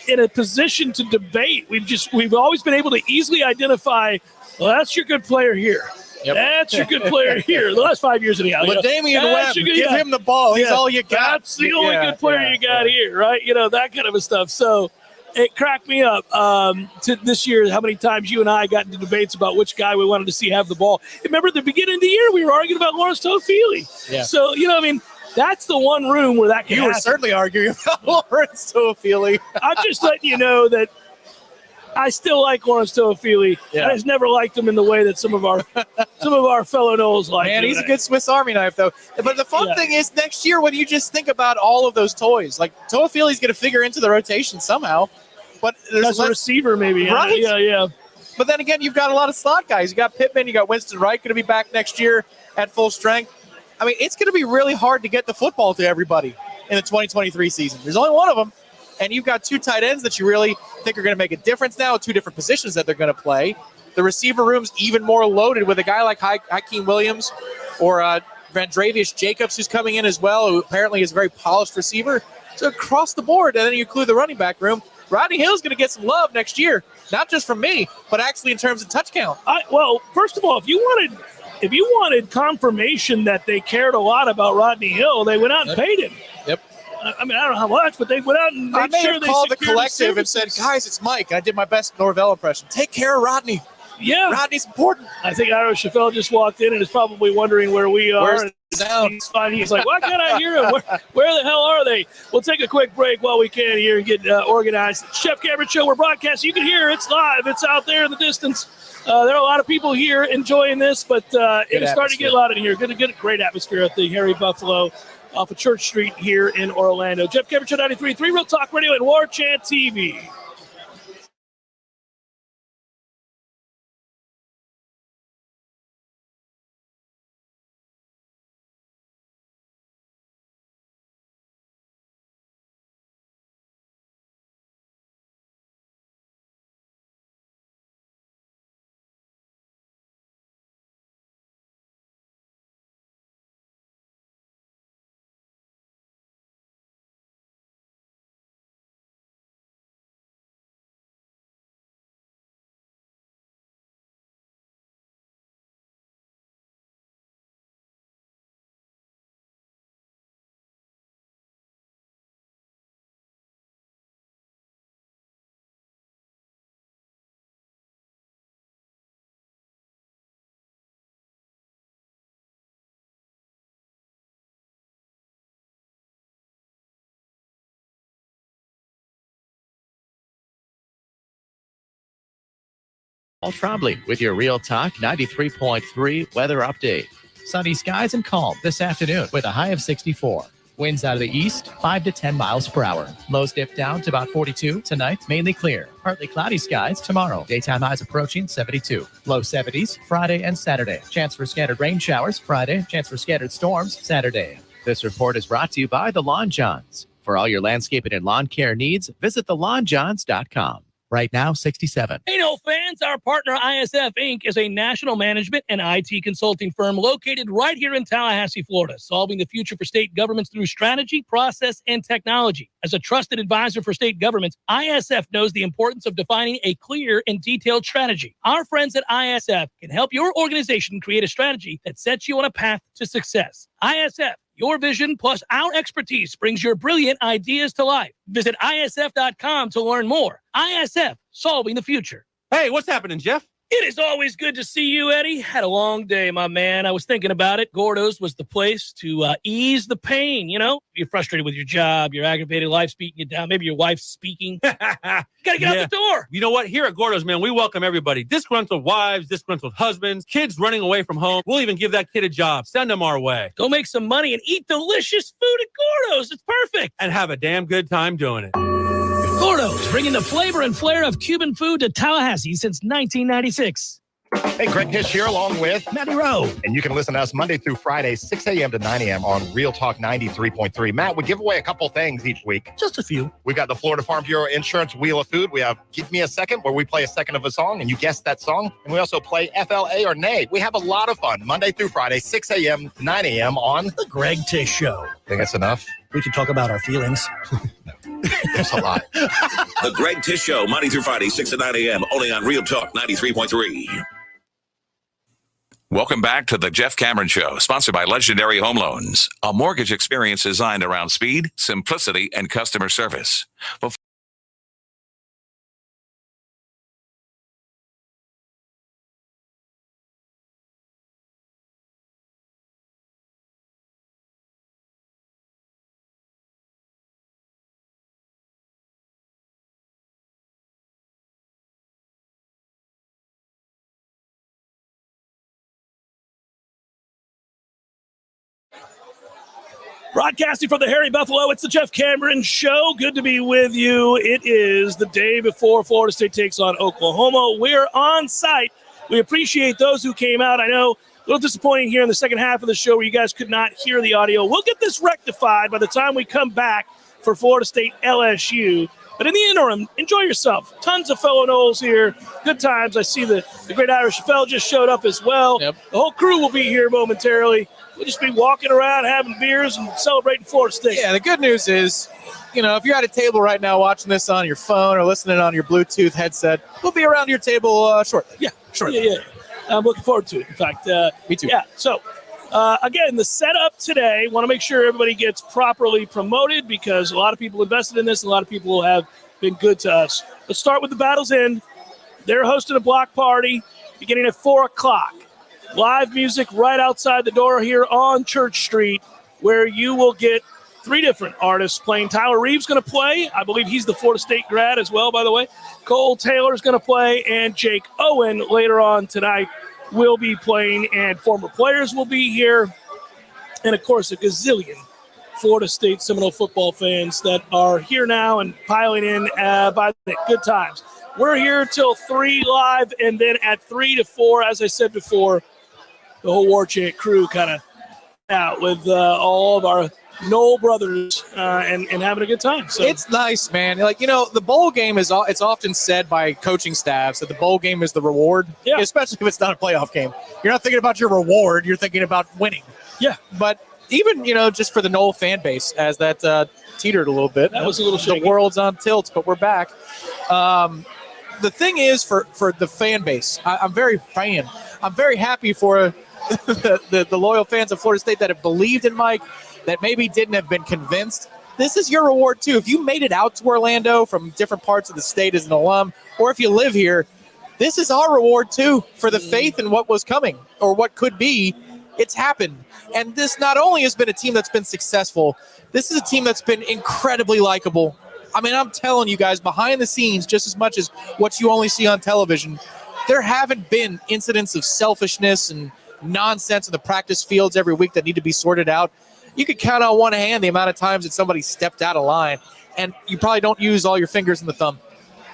in a position to debate. We've always been able to easily identify, well, that's your good player here. Yep. That's your good player here. The last 5 years anyhow. Damian Webb, give him the ball. He's all you got. That's the only good player you got here, right? That kind of stuff. So it cracked me up to this year how many times you and I got into debates about which guy we wanted to see have the ball. Remember at the beginning of the year, we were arguing about Lawrence Toafili. Yeah. So, That's the one room where that can You were happen. certainly arguing about Lawrence Toafili. I'm just letting you know that I still like Lawrence Toafili. Yeah. I just never liked him in the way that some of our fellow Knowles like. Man, him. he's a good Swiss Army knife, though. But the fun thing is, next year, when you just think about all of those toys, like Toafili's going to figure into the rotation somehow. But there's As a receiver, maybe. Right? Yeah. But then again, you've got a lot of slot guys. You got Pittman, you got Winston Wright going to be back next year at full strength. I mean, it's going to be really hard to get the football to everybody in the 2023 season. There's only one of them, and you've got two tight ends that you really think are going to make a difference now, two different positions that they're going to play. The receiver room's even more loaded with a guy like Hakeem Williams or Vandravius Jacobs, who's coming in as well, who apparently is a very polished receiver. So across the board, and then you include the running back room, Rodney Hill's going to get some love next year, not just from me, but actually in terms of touch count. Well, first of all, if you wanted confirmation that they cared a lot about Rodney Hill, they went out and paid him. Yep. I mean, I don't know how much, but they went out and made sure they called the secured collective and said, guys, it's Mike. And I did my best Norvell impression. Take care of Rodney. Yeah. Rodney's important. I think Ira Chaffel just walked in and is probably wondering where we are. Where's And the sound? He's fine. He's like, why can't I hear him? Where the hell are they? We'll take a quick break while we can here and get organized. Chef Cameron Show, we're broadcasting. You can hear it's live. It's out there in the distance. There are a lot of people here enjoying this, but it is starting to get loud in here. Great atmosphere at the Harry Buffalo off of Church Street here in Orlando. Jeff Cameron Show 93.3, Real Talk Radio and Warchant TV. Paul Trombley with your Real Talk 93.3 weather update. Sunny skies and calm this afternoon with a high of 64. Winds out of the east, 5 to 10 miles per hour. Lows dip down to about 42. Tonight, mainly clear. Partly cloudy skies tomorrow. Daytime highs approaching 72. Low 70s Friday and Saturday. Chance for scattered rain showers Friday. Chance for scattered storms Saturday. This report is brought to you by the Lawn Johns. For all your landscaping and lawn care needs, visit thelawnjohns.com. Right now, 67. Hey, no fans, our partner ISF Inc. is a national management and IT consulting firm located right here in Tallahassee, Florida, solving the future for state governments through strategy, process, and technology. As a trusted advisor for state governments, ISF knows the importance of defining a clear and detailed strategy. Our friends at ISF can help your organization create a strategy that sets you on a path to success. ISF. Your vision plus our expertise brings your brilliant ideas to life. Visit isf.com to learn more. ISF, solving the future. Hey, what's happening, Jeff? It is always good to see you, Eddie. Had a long day, my man. I was thinking about it. Gordo's was the place to ease the pain, you know? You're frustrated with your job. You're aggravated. Life's beating you down. Maybe your wife's speaking. Gotta get out the door. You know what? Here at Gordo's, man, we welcome everybody. Disgruntled wives, disgruntled husbands, kids running away from home. We'll even give that kid a job. Send them our way. Go make some money and eat delicious food at Gordo's. It's perfect. And have a damn good time doing it. Gordo's, bringing the flavor and flair of Cuban food to Tallahassee since 1996. Hey, Greg Tish here along with Matty Rowe. And you can listen to us Monday through Friday, 6 a.m. to 9 a.m. on Real Talk 93.3. Matt, we give away a couple things each week. Just a few. We got the Florida Farm Bureau Insurance Wheel of Food. We have Give Me a Second, where we play a second of a song and you guess that song. And we also play FLA or Nay. We have a lot of fun Monday through Friday, 6 a.m., 9 a.m. on The Greg Tish Show. Think that's enough? We can talk about our feelings. There's a lot. The Greg Tish Show, Monday through Friday, 6 to 9 a.m., only on Real Talk 93.3. Welcome back to the Jeff Cameron Show, sponsored by Legendary Home Loans, a mortgage experience designed around speed, simplicity, and customer service. Broadcasting from the Hairy Buffalo, it's the Jeff Cameron Show. Good to be with you. It is the day before Florida State takes on Oklahoma. We're on site. We appreciate those who came out. I know a little disappointing here in the second half of the show where you guys could not hear the audio. We'll get this rectified by the time we come back for Florida State LSU. But in the interim, enjoy yourself. Tons of fellow Noles here. Good times. I see the Great Irish Fell just showed up as well. Yep. The whole crew will be here momentarily. We'll just be walking around, having beers, and celebrating Florida State. Yeah, the good news is, if you're at a table right now watching this on your phone or listening on your Bluetooth headset, we'll be around your table shortly. Yeah, shortly. Yeah. I'm looking forward to it. In fact, me too. Yeah, so again, the setup today, want to make sure everybody gets properly promoted because a lot of people invested in this. A lot of people have been good to us. Let's start with the Battle's End. They're hosting a block party beginning at 4 o'clock. Live music right outside the door here on Church Street, where you will get 3 different artists playing. Tyler Reeves going to play. I believe he's the Florida State grad as well, by the way. Cole Taylor's going to play, and Jake Owen later on tonight will be playing, and former players will be here. And, of course, a gazillion Florida State Seminole football fans that are here now and piling in by the good times. We're here till 3 live, and then at 3 to 4, as I said before, the whole Warchant crew kind of out with all of our Noel brothers and having a good time. So it's nice, man. The bowl game it's often said by coaching staffs that the bowl game is the reward, especially if it's not a playoff game. You're not thinking about your reward. You're thinking about winning. Yeah. But even, just for the Noel fan base, as that teetered a little bit. That was a little shaky. The world's on tilt, but we're back. The thing is, for the fan base, I'm very happy for the loyal fans of Florida State that have believed in Mike, that maybe didn't have been convinced. This is your reward, too. If you made it out to Orlando from different parts of the state as an alum, or if you live here, this is our reward, too, for the faith in what was coming or what could be. It's happened. And this not only has been a team that's been successful, this is a team that's been incredibly likable. I mean, I'm telling you guys, behind the scenes, just as much as what you only see on television, there haven't been incidents of selfishness and nonsense in the practice fields every week that need to be sorted out. You could count on one hand the amount of times that somebody stepped out of line, and you probably don't use all your fingers and the thumb.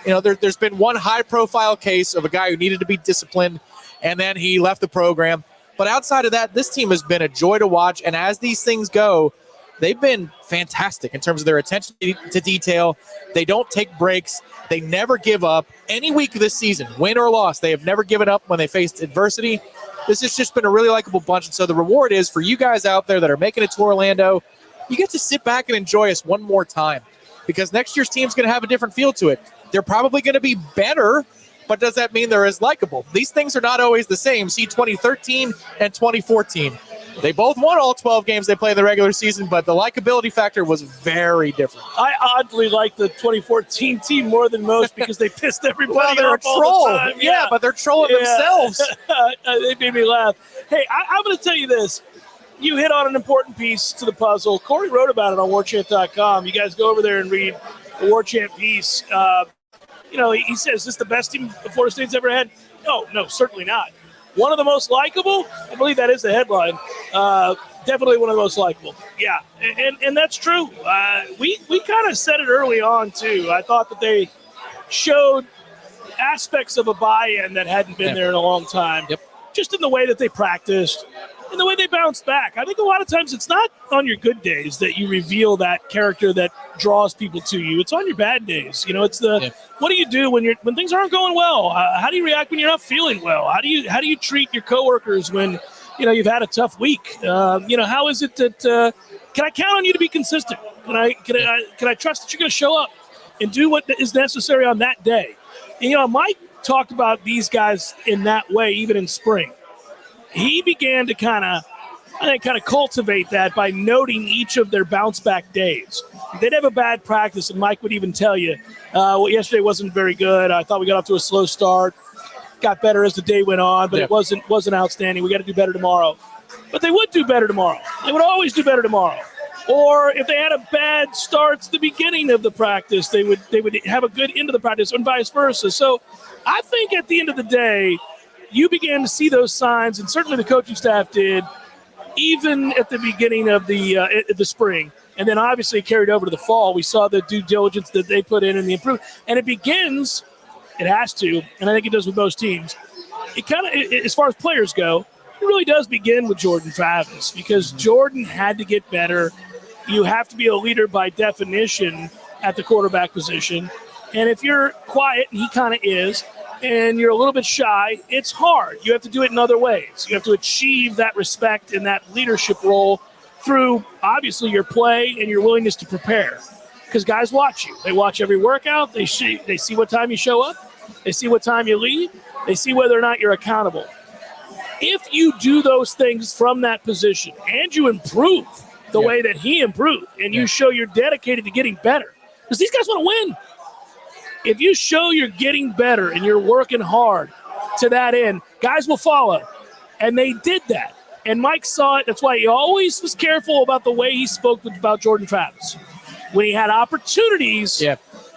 There's been one high-profile case of a guy who needed to be disciplined, and then he left the program. But outside of that, this team has been a joy to watch, and as these things go, they've been fantastic in terms of their attention to detail. They don't take breaks. They never give up. Any week of this season, win or loss, they have never given up when they faced adversity. This has just been a really likable bunch. And so the reward is for you guys out there that are making it to Orlando, you get to sit back and enjoy us one more time because next year's team's going to have a different feel to it. They're probably going to be better, but does that mean they're as likable? These things are not always the same. See 2013 and 2014. They both won all 12 games they played in the regular season, but the likability factor was very different. I oddly like the 2014 team more than most because they pissed everybody well, they're off a troll. all the time. Yeah, but they're trolling themselves. They made me laugh. Hey, I'm going to tell you this. You hit on an important piece to the puzzle. Corey wrote about it on Warchant.com. You guys go over there and read the Warchant piece. He says, is this the best team Florida State's ever had? No, certainly not. One of the most likable? I believe that is the headline. Definitely one of the most likable. Yeah, and that's true. We kind of said it early on, too. I thought that they showed aspects of a buy-in that hadn't been there in a long time. Yep. Just in the way that they practiced, in the way they bounced back. I think a lot of times it's not on your good days that you reveal that character that draws people to you. It's on your bad days. It's what do you do when things aren't going well? How do you react when you're not feeling well? How do you treat your coworkers when you've had a tough week? How is it that can I count on you to be consistent? Can I trust that you're going to show up and do what is necessary on that day? Mike talked about these guys in that way even in spring. He began to kind of cultivate that by noting each of their bounce back days. They'd have a bad practice, and Mike would even tell you, yesterday wasn't very good. I thought we got off to a slow start. Got better as the day went on, but it wasn't outstanding. We got to do better tomorrow. But they would do better tomorrow. They would always do better tomorrow. Or if they had a bad start at the beginning of the practice, they would have a good end of the practice, and vice versa. So I think at the end of the day, you began to see those signs, and certainly the coaching staff did, even at the beginning of the spring. And then obviously carried over to the fall. We saw the due diligence that they put in and the improvement. And it begins, it has to, and I think it does with most teams. It kind of, as far as players go, it really does begin with Jordan Travis because Jordan had to get better. You have to be a leader by definition at the quarterback position. And if you're quiet, and he kind of is, and you're a little bit shy, it's hard. You have to do it in other ways. You have to achieve that respect and that leadership role through, obviously, your play and your willingness to prepare. Because guys watch you. They watch every workout. They see what time you show up. They see what time you leave. They see whether or not you're accountable. If you do those things from that position and you improve the way that he improved and you show you're dedicated to getting better, because these guys want to win. If you show you're getting better and you're working hard to that end, guys will follow. And they did that. And Mike saw it. That's why he always was careful about the way he spoke about Jordan Travis. When he had opportunities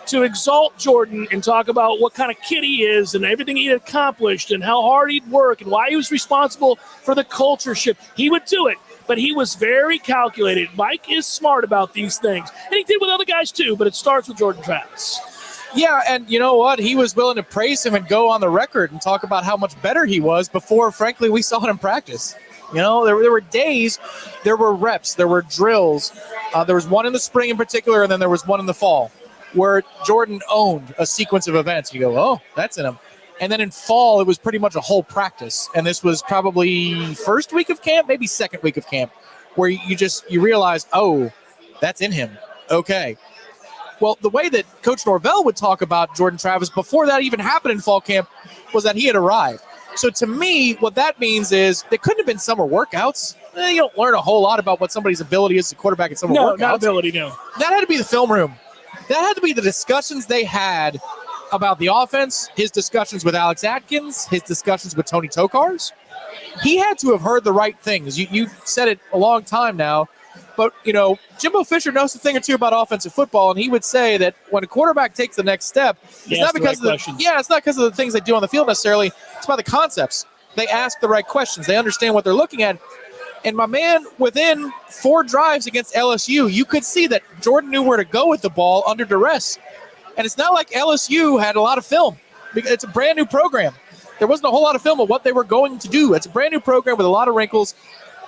to exalt Jordan and talk about what kind of kid he is and everything he had accomplished and how hard he'd work and why he was responsible for the culture shift, he would do it. But he was very calculated. Mike is smart about these things. And he did with other guys too, but it starts with Jordan Travis. Yeah, and you know what? He was willing to praise him and go on the record and talk about how much better he was before, frankly, we saw it in practice. You know, there were days, there were reps, there were drills. There was one in the spring in particular, and then there was one in the fall where Jordan owned a sequence of events. You go, oh, that's in him. And then in fall, it was pretty much a whole practice. And this was probably first week of camp, maybe second week of camp, where you realize, oh, that's in him. Okay. Well, the way that Coach Norvell would talk about Jordan Travis before that even happened in fall camp was that he had arrived. So to me, what that means is they couldn't have been summer workouts. You don't learn a whole lot about what somebody's ability is as a quarterback in summer workouts. No, not ability, no. That had to be the film room. That had to be the discussions they had about the offense, his discussions with Alex Atkins, his discussions with Tony Tokars. He had to have heard the right things. You said it a long time now, but, you know, Jimbo Fisher knows a thing or two about offensive football, and he would say that when a quarterback takes the next step, it's not because it's not because of the things they do on the field necessarily. It's about the concepts. They ask the right questions. They understand what they're looking at. And my man, within 4 drives against LSU, you could see that Jordan knew where to go with the ball under duress. And it's not like LSU had a lot of film. It's a brand new program. There wasn't a whole lot of film of what they were going to do. It's a brand new program with a lot of wrinkles.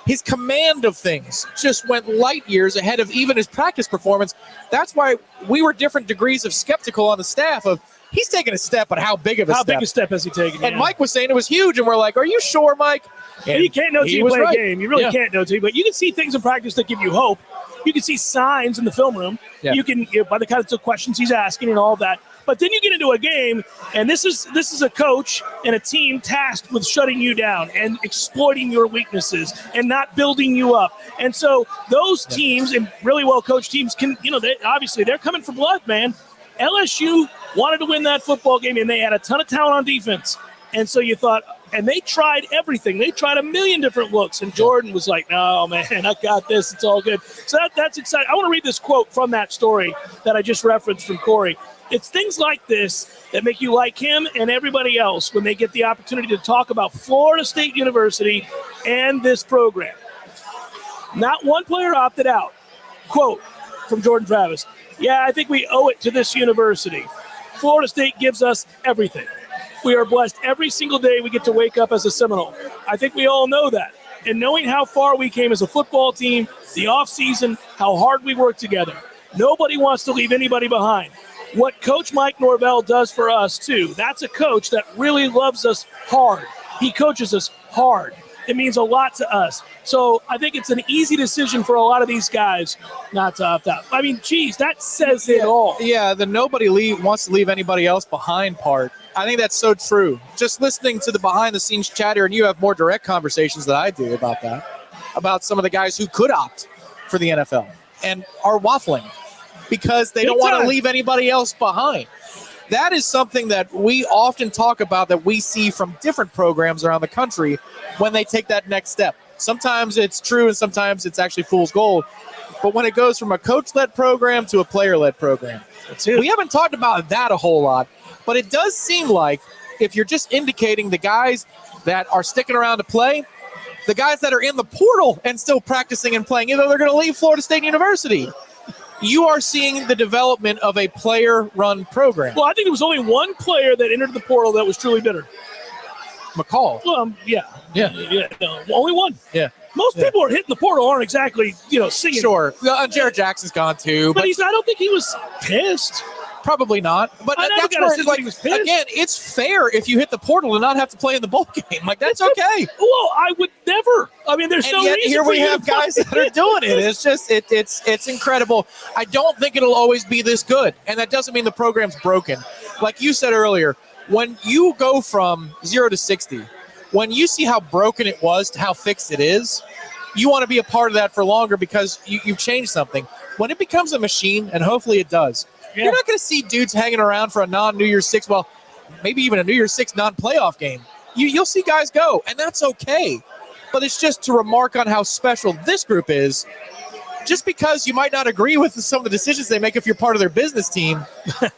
His command of things just went light years ahead of even his practice performance. That's why we were different degrees of skeptical on the staff of he's taking a step, but how big of a step? How big a step has he taken? And Mike was saying it was huge, and we're like, are you sure, Mike? And you can't know till you play a game. You really can't know till you, but you can see things in practice that give you hope. You can see signs in the film room. Yeah. You can, by the kinds of questions he's asking and all that. But then you get into a game, and this is a coach and a team tasked with shutting you down and exploiting your weaknesses and not building you up. And so those teams and really well-coached teams can, obviously they're coming for blood, man. LSU wanted to win that football game, and they had a ton of talent on defense. And so you thought, and they tried everything. They tried a million different looks, and Jordan was like, no, man, I got this. It's all good. So that's exciting. I want to read this quote from that story that I just referenced from Corey. It's things like this that make you like him and everybody else when they get the opportunity to talk about Florida State University and this program. Not one player opted out. Quote from Jordan Travis. Yeah, I think we owe it to this university. Florida State gives us everything. We are blessed every single day we get to wake up as a Seminole. I think we all know that. And knowing how far we came as a football team, the offseason, how hard we work together. Nobody wants to leave anybody behind. What Coach Mike Norvell does for us, too, that's a coach that really loves us hard. He coaches us hard. It means a lot to us. So I think it's an easy decision for a lot of these guys not to opt out. I mean, geez, that says it all. Yeah, the nobody wants to leave anybody else behind part. I think that's so true. Just listening to the behind-the-scenes chatter, and you have more direct conversations than I do about that, about some of the guys who could opt for the NFL and are waffling because they don't want to leave anybody else behind. That is something that we often talk about that we see from different programs around the country when they take that next step. Sometimes it's true and sometimes it's actually fool's gold. But when it goes from a coach-led program to a player-led program, we haven't talked about that a whole lot. But it does seem like if you're just indicating the guys that are sticking around to play, the guys that are in the portal and still practicing and playing, even though they're going to leave Florida State University. You are seeing the development of a player-run program. Well, I think there was only one player that entered the portal that was truly bitter. McCall. Well, yeah. No, only one. Yeah. Most people are hitting the portal aren't exactly, singing. Sure. Jared Jackson's gone too. But I don't think he was pissed. Probably not. But that's where, he was pissed. Again, it's fair if you hit the portal and not have to play in the bowl game. Like, that's okay. Well, I would never. I mean, there's no yet reason here for we you have to guys play. that are doing it. It's just, it's incredible. I don't think it'll always be this good. And that doesn't mean the program's broken. Like you said earlier, when you go from 0 to 60, when you see how broken it was to how fixed it is, you want to be a part of that for longer because you've changed something. When it becomes a machine, and hopefully it does, you're not going to see dudes hanging around for a non-New Year's Six, well, maybe even a New Year's Six non-playoff game. You'll see guys go, and that's okay. But it's just to remark on how special this group is. Just because you might not agree with some of the decisions they make if you're part of their business team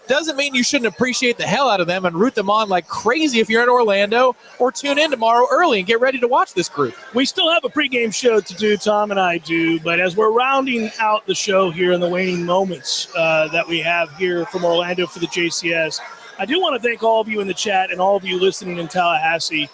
doesn't mean you shouldn't appreciate the hell out of them and root them on like crazy if you're in Orlando, or tune in tomorrow early and get ready to watch this group. We still have a pregame show to do, Tom and I do, but as we're rounding out the show here in the waning moments that we have here from Orlando for the JCS, I do want to thank all of you in the chat and all of you listening in Tallahassee.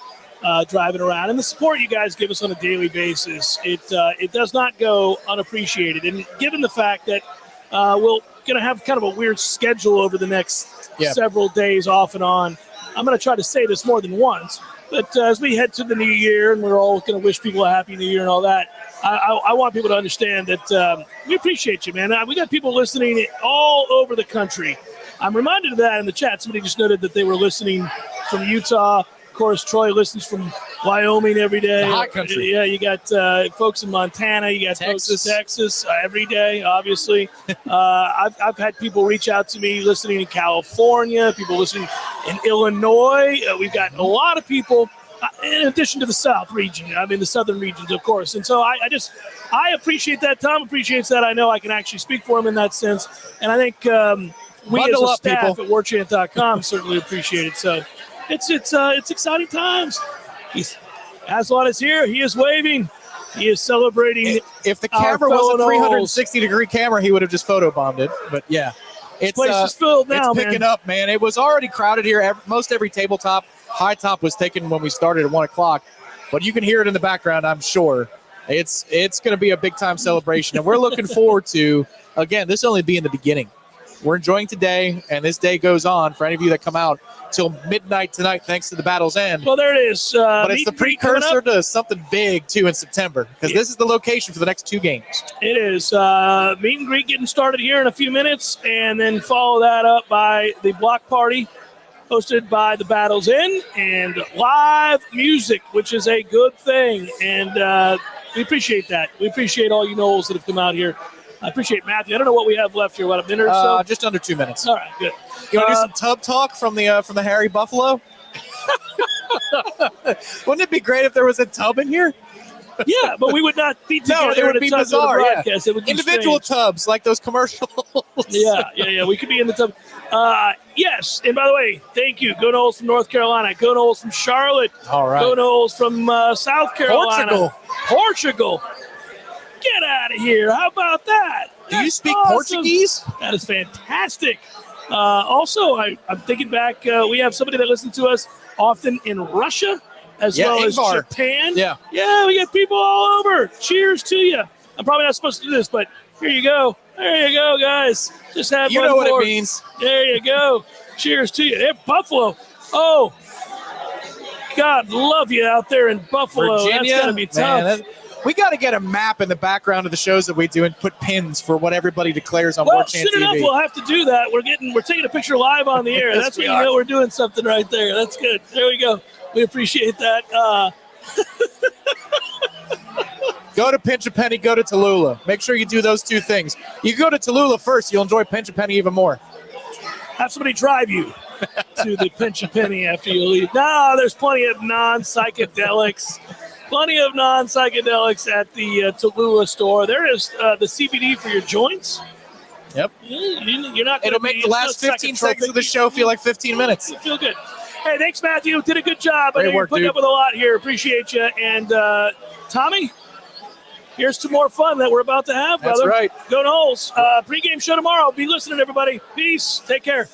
Driving around, and the support you guys give us on a daily basis, it does not go unappreciated. And given the fact that we're going to have kind of a weird schedule over the next several days off and on, I'm going to try to say this more than once, but as we head to the new year and we're all going to wish people a happy new year and all that, I want people to understand that we appreciate you, man. We got people listening all over the country. I'm reminded of that in the chat. Somebody just noted that they were listening from Utah. Of course, Troy listens from Wyoming every day. The hot country. Yeah, you got folks in Montana. You got folks in Texas every day, obviously. I've had people reach out to me listening in California, people listening in Illinois. We've got a lot of people, in addition to the South region. I mean, the southern regions, of course. And so I appreciate that. Tom appreciates that. I know I can actually speak for him in that sense. And I think we as a staff at Warchant.com certainly appreciate it. So it's exciting times. Aslan is here. He is waving. He is celebrating. If the camera was a 360-degree camera, he would have just photobombed it. But yeah, this place is filled now, it's picking up, man. It was already crowded here. Most every tabletop, high top was taken when we started at 1 o'clock. But you can hear it in the background, I'm sure. It's going to be a big-time celebration. And we're looking forward to, again, this only being the beginning. We're enjoying today, and this day goes on for any of you that come out till midnight tonight, thanks to the battle's end. Well, there it is. But it's the precursor to something big, too, in September, because this is the location for the next 2 games. It is. Meet and greet getting started here in a few minutes, and then follow that up by the block party hosted by the Battle's End and live music, which is a good thing. And we appreciate that. We appreciate all you Noles that have come out here. I appreciate Matthew. I don't know what we have left here. What, a minute or so? Just under 2 minutes. All right, good. You want to do some tub talk from the Harry Buffalo? Wouldn't it be great if there was a tub in here? Yeah, but we would not be together. No, it would be bizarre. Yeah. It would be individual strange. tubs like those commercials. Yeah. We could be in the tub. Yes, and by the way, thank you. Go Noles from North Carolina. Go Noles from Charlotte. All right. Go Noles from South Carolina. Portugal. Get out of here. How about that? Do you speak Portuguese? That is fantastic. Also, I'm thinking back, we have somebody that listens to us often in Russia as well as Japan. Yeah, we got people all over. Cheers to you. I'm probably not supposed to do this, but here you go. There you go, guys. Just have you one know what more. it means. There you go. Cheers to you. Hey, Buffalo. Oh, God love you out there in Buffalo. Virginia, that's going to be tough. Man, we got to get a map in the background of the shows that we do and put pins for what everybody declares on Warchant soon TV. enough, we'll have to do that. We're taking a picture live on the air. Yes, That's when you know we're doing something right there. That's good. There we go. We appreciate that. Go to Pinch a Penny, go to Tallulah. Make sure you do those 2 things. You go to Tallulah first, you'll enjoy Pinch a Penny even more. Have somebody drive you to the Pinch a Penny after you leave. No, there's plenty of non-psychedelics. Plenty of non-psychedelics at the Tallulah store. There is the CBD for your joints. Yep. You're not. It'll make the last 15 seconds of the show feel like 15 minutes. You feel good. Hey, thanks, Matthew. Did a good job. I know you're putting up with a lot here. Appreciate you. And Tommy, here's some more fun that we're about to have, brother. That's right. Go Noles. Pregame show tomorrow. Be listening, everybody. Peace. Take care.